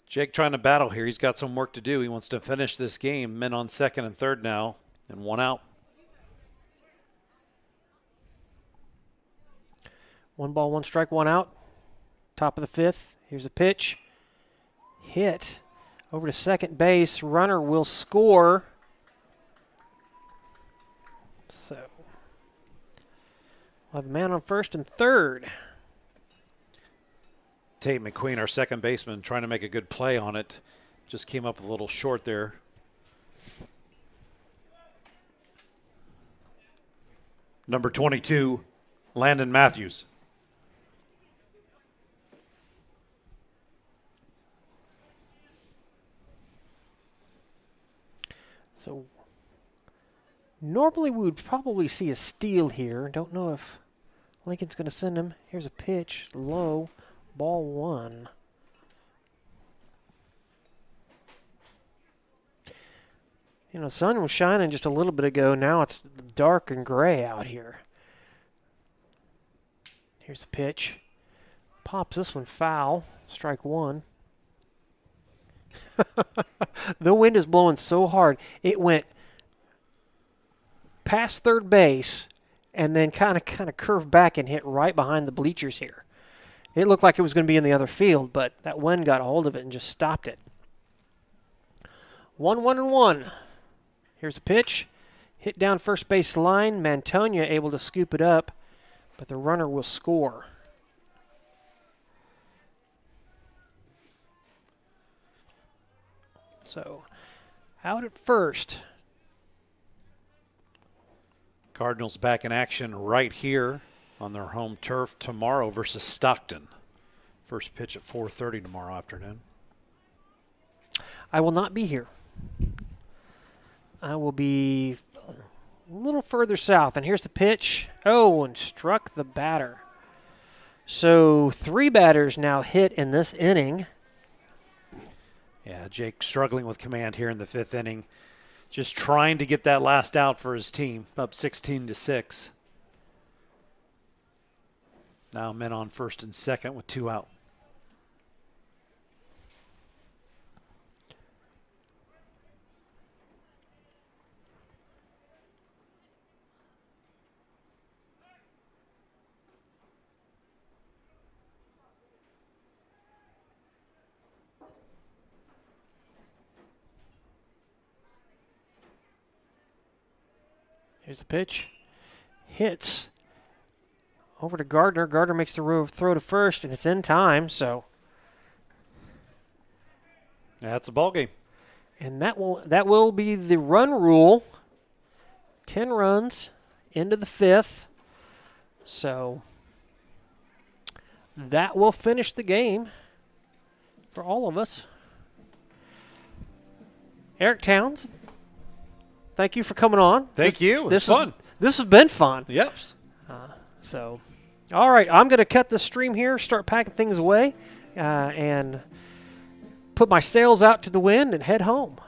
Jake trying to battle here. He's got some work to do. He wants to finish this game. Men on second and third now, and 1 out. 1 ball, 1 strike, 1 out. Top of the 5th. Here's the pitch. Hit over to second base. Runner will score. So, we'll have a man on first and third. Tate McQueen, our second baseman, trying to make a good play on it. Just came up a little short there. Number 22, Landon Matthews. So, normally we would probably see a steal here. Don't know if Lincoln's going to send him. Here's a pitch, low, ball 1. You know, the sun was shining just a little bit ago. Now it's dark and gray out here. Here's the pitch. Pops this one foul. Strike 1. The wind is blowing so hard. It went past third base and then kind of curved back and hit right behind the bleachers here. It looked like it was going to be in the other field, but that wind got a hold of it and just stopped it. 1-1-1. Here's a pitch. Hit down first base line. Mantonia able to scoop it up, but the runner will score. So, out at first. Cardinals back in action right here on their home turf tomorrow versus Stockton. First pitch at 4:30 tomorrow afternoon. I will not be here. I will be a little further south. And here's the pitch. Oh, and struck the batter. So 3 batters now hit in this inning. Yeah, Jake struggling with command here in the 5th inning. Just trying to get that last out for his team, up 16-6. Now men on first and second with 2 out. Here's the pitch. Hits over to Gardner. Gardner makes the throw to first, and it's in time. So, That's a ball game. and that will be the run rule. 10 runs into the 5th. So that will finish the game for all of us. Eric Towns, thank you for coming on. Thank you. It's This fun. This has been fun. Yep. So, all right, I'm going to cut the stream here, start packing things away, and put my sails out to the wind and head home.